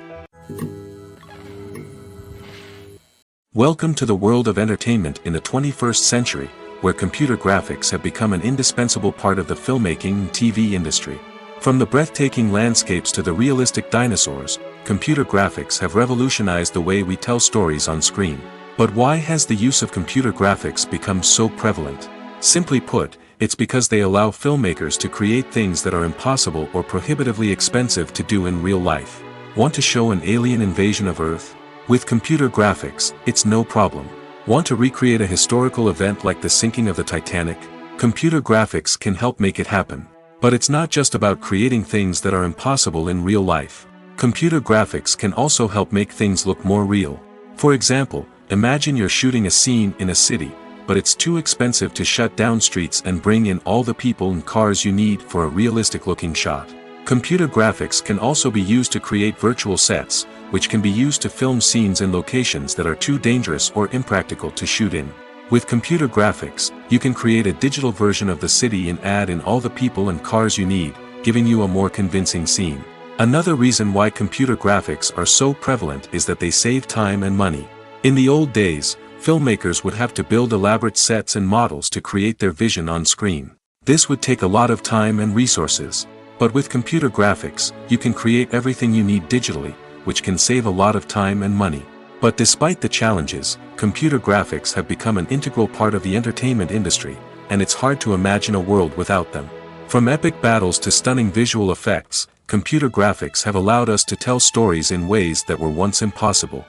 Welcome to the world of entertainment in the 21st century, where computer graphics have become an indispensable part of the filmmaking and TV industry. From the breathtaking landscapes to the realistic dinosaurs, computer graphics have revolutionized the way we tell stories on screen. But why has the use of computer graphics become so prevalent? Simply put, it's because they allow filmmakers to create things that are impossible or prohibitively expensive to do in real life. Want to show an alien invasion of Earth? With computer graphics, it's no problem. Want to recreate a historical event like the sinking of the Titanic? Computer graphics can help make it happen. But it's not just about creating things that are impossible in real life. Computer graphics can also help make things look more real. For example, imagine you're shooting a scene in a city, but it's too expensive to shut down streets and bring in all the people and cars you need for a realistic-looking shot. Computer graphics can also be used to create virtual sets, which can be used to film scenes in locations that are too dangerous or impractical to shoot in. With computer graphics, you can create a digital version of the city and add in all the people and cars you need, giving you a more convincing scene. Another reason why computer graphics are so prevalent is that they save time and money. In the old days, filmmakers would have to build elaborate sets and models to create their vision on screen. This would take a lot of time and resources. But with computer graphics, you can create everything you need digitally, which can save a lot of time and money. But despite the challenges, computer graphics have become an integral part of the entertainment industry, and it's hard to imagine a world without them. From epic battles to stunning visual effects, computer graphics have allowed us to tell stories in ways that were once impossible.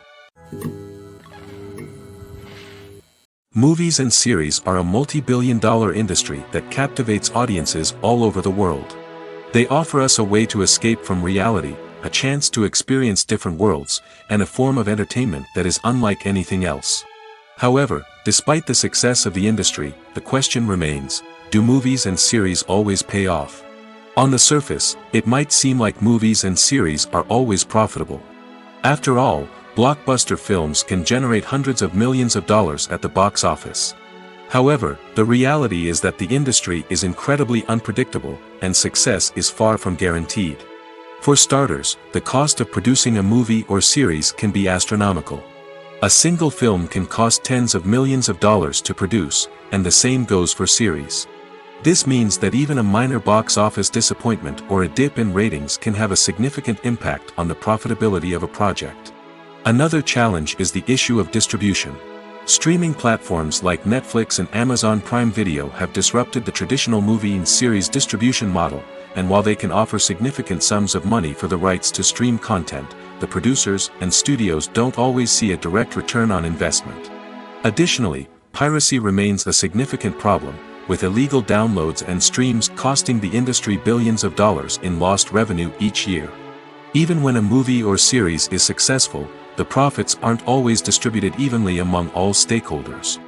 Movies and series are a multi-billion-dollar industry that captivates audiences all over the world. They offer us a way to escape from reality, a chance to experience different worlds, and a form of entertainment that is unlike anything else. However, despite the success of the industry, the question remains, do movies and series always pay off? On the surface, it might seem like movies and series are always profitable. After all, blockbuster films can generate hundreds of millions of dollars at the box office. However, the reality is that the industry is incredibly unpredictable, and success is far from guaranteed. For starters, the cost of producing a movie or series can be astronomical. A single film can cost tens of millions of dollars to produce, and the same goes for series. This means that even a minor box office disappointment or a dip in ratings can have a significant impact on the profitability of a project. Another challenge is the issue of distribution. Streaming platforms like Netflix and Amazon Prime Video have disrupted the traditional movie and series distribution model, and while they can offer significant sums of money for the rights to stream content, the producers and studios don't always see a direct return on investment. Additionally, piracy remains a significant problem, with illegal downloads and streams costing the industry billions of dollars in lost revenue each year. Even when a movie or series is successful, the profits aren't always distributed evenly among all stakeholders.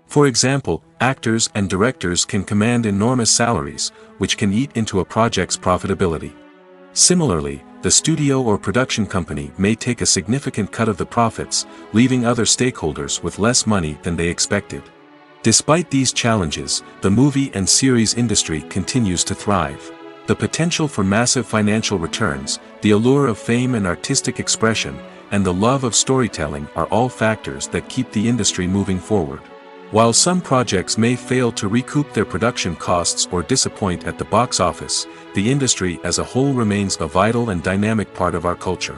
For example, actors and directors can command enormous salaries, which can eat into a project's profitability. Similarly, the studio or production company may take a significant cut of the profits, leaving other stakeholders with less money than they expected. Despite these challenges, the movie and series industry continues to thrive. The potential for massive financial returns, the allure of fame and artistic expression, and the love of storytelling are all factors that keep the industry moving forward. While some projects may fail to recoup their production costs or disappoint at the box office, the industry as a whole remains a vital and dynamic part of our culture.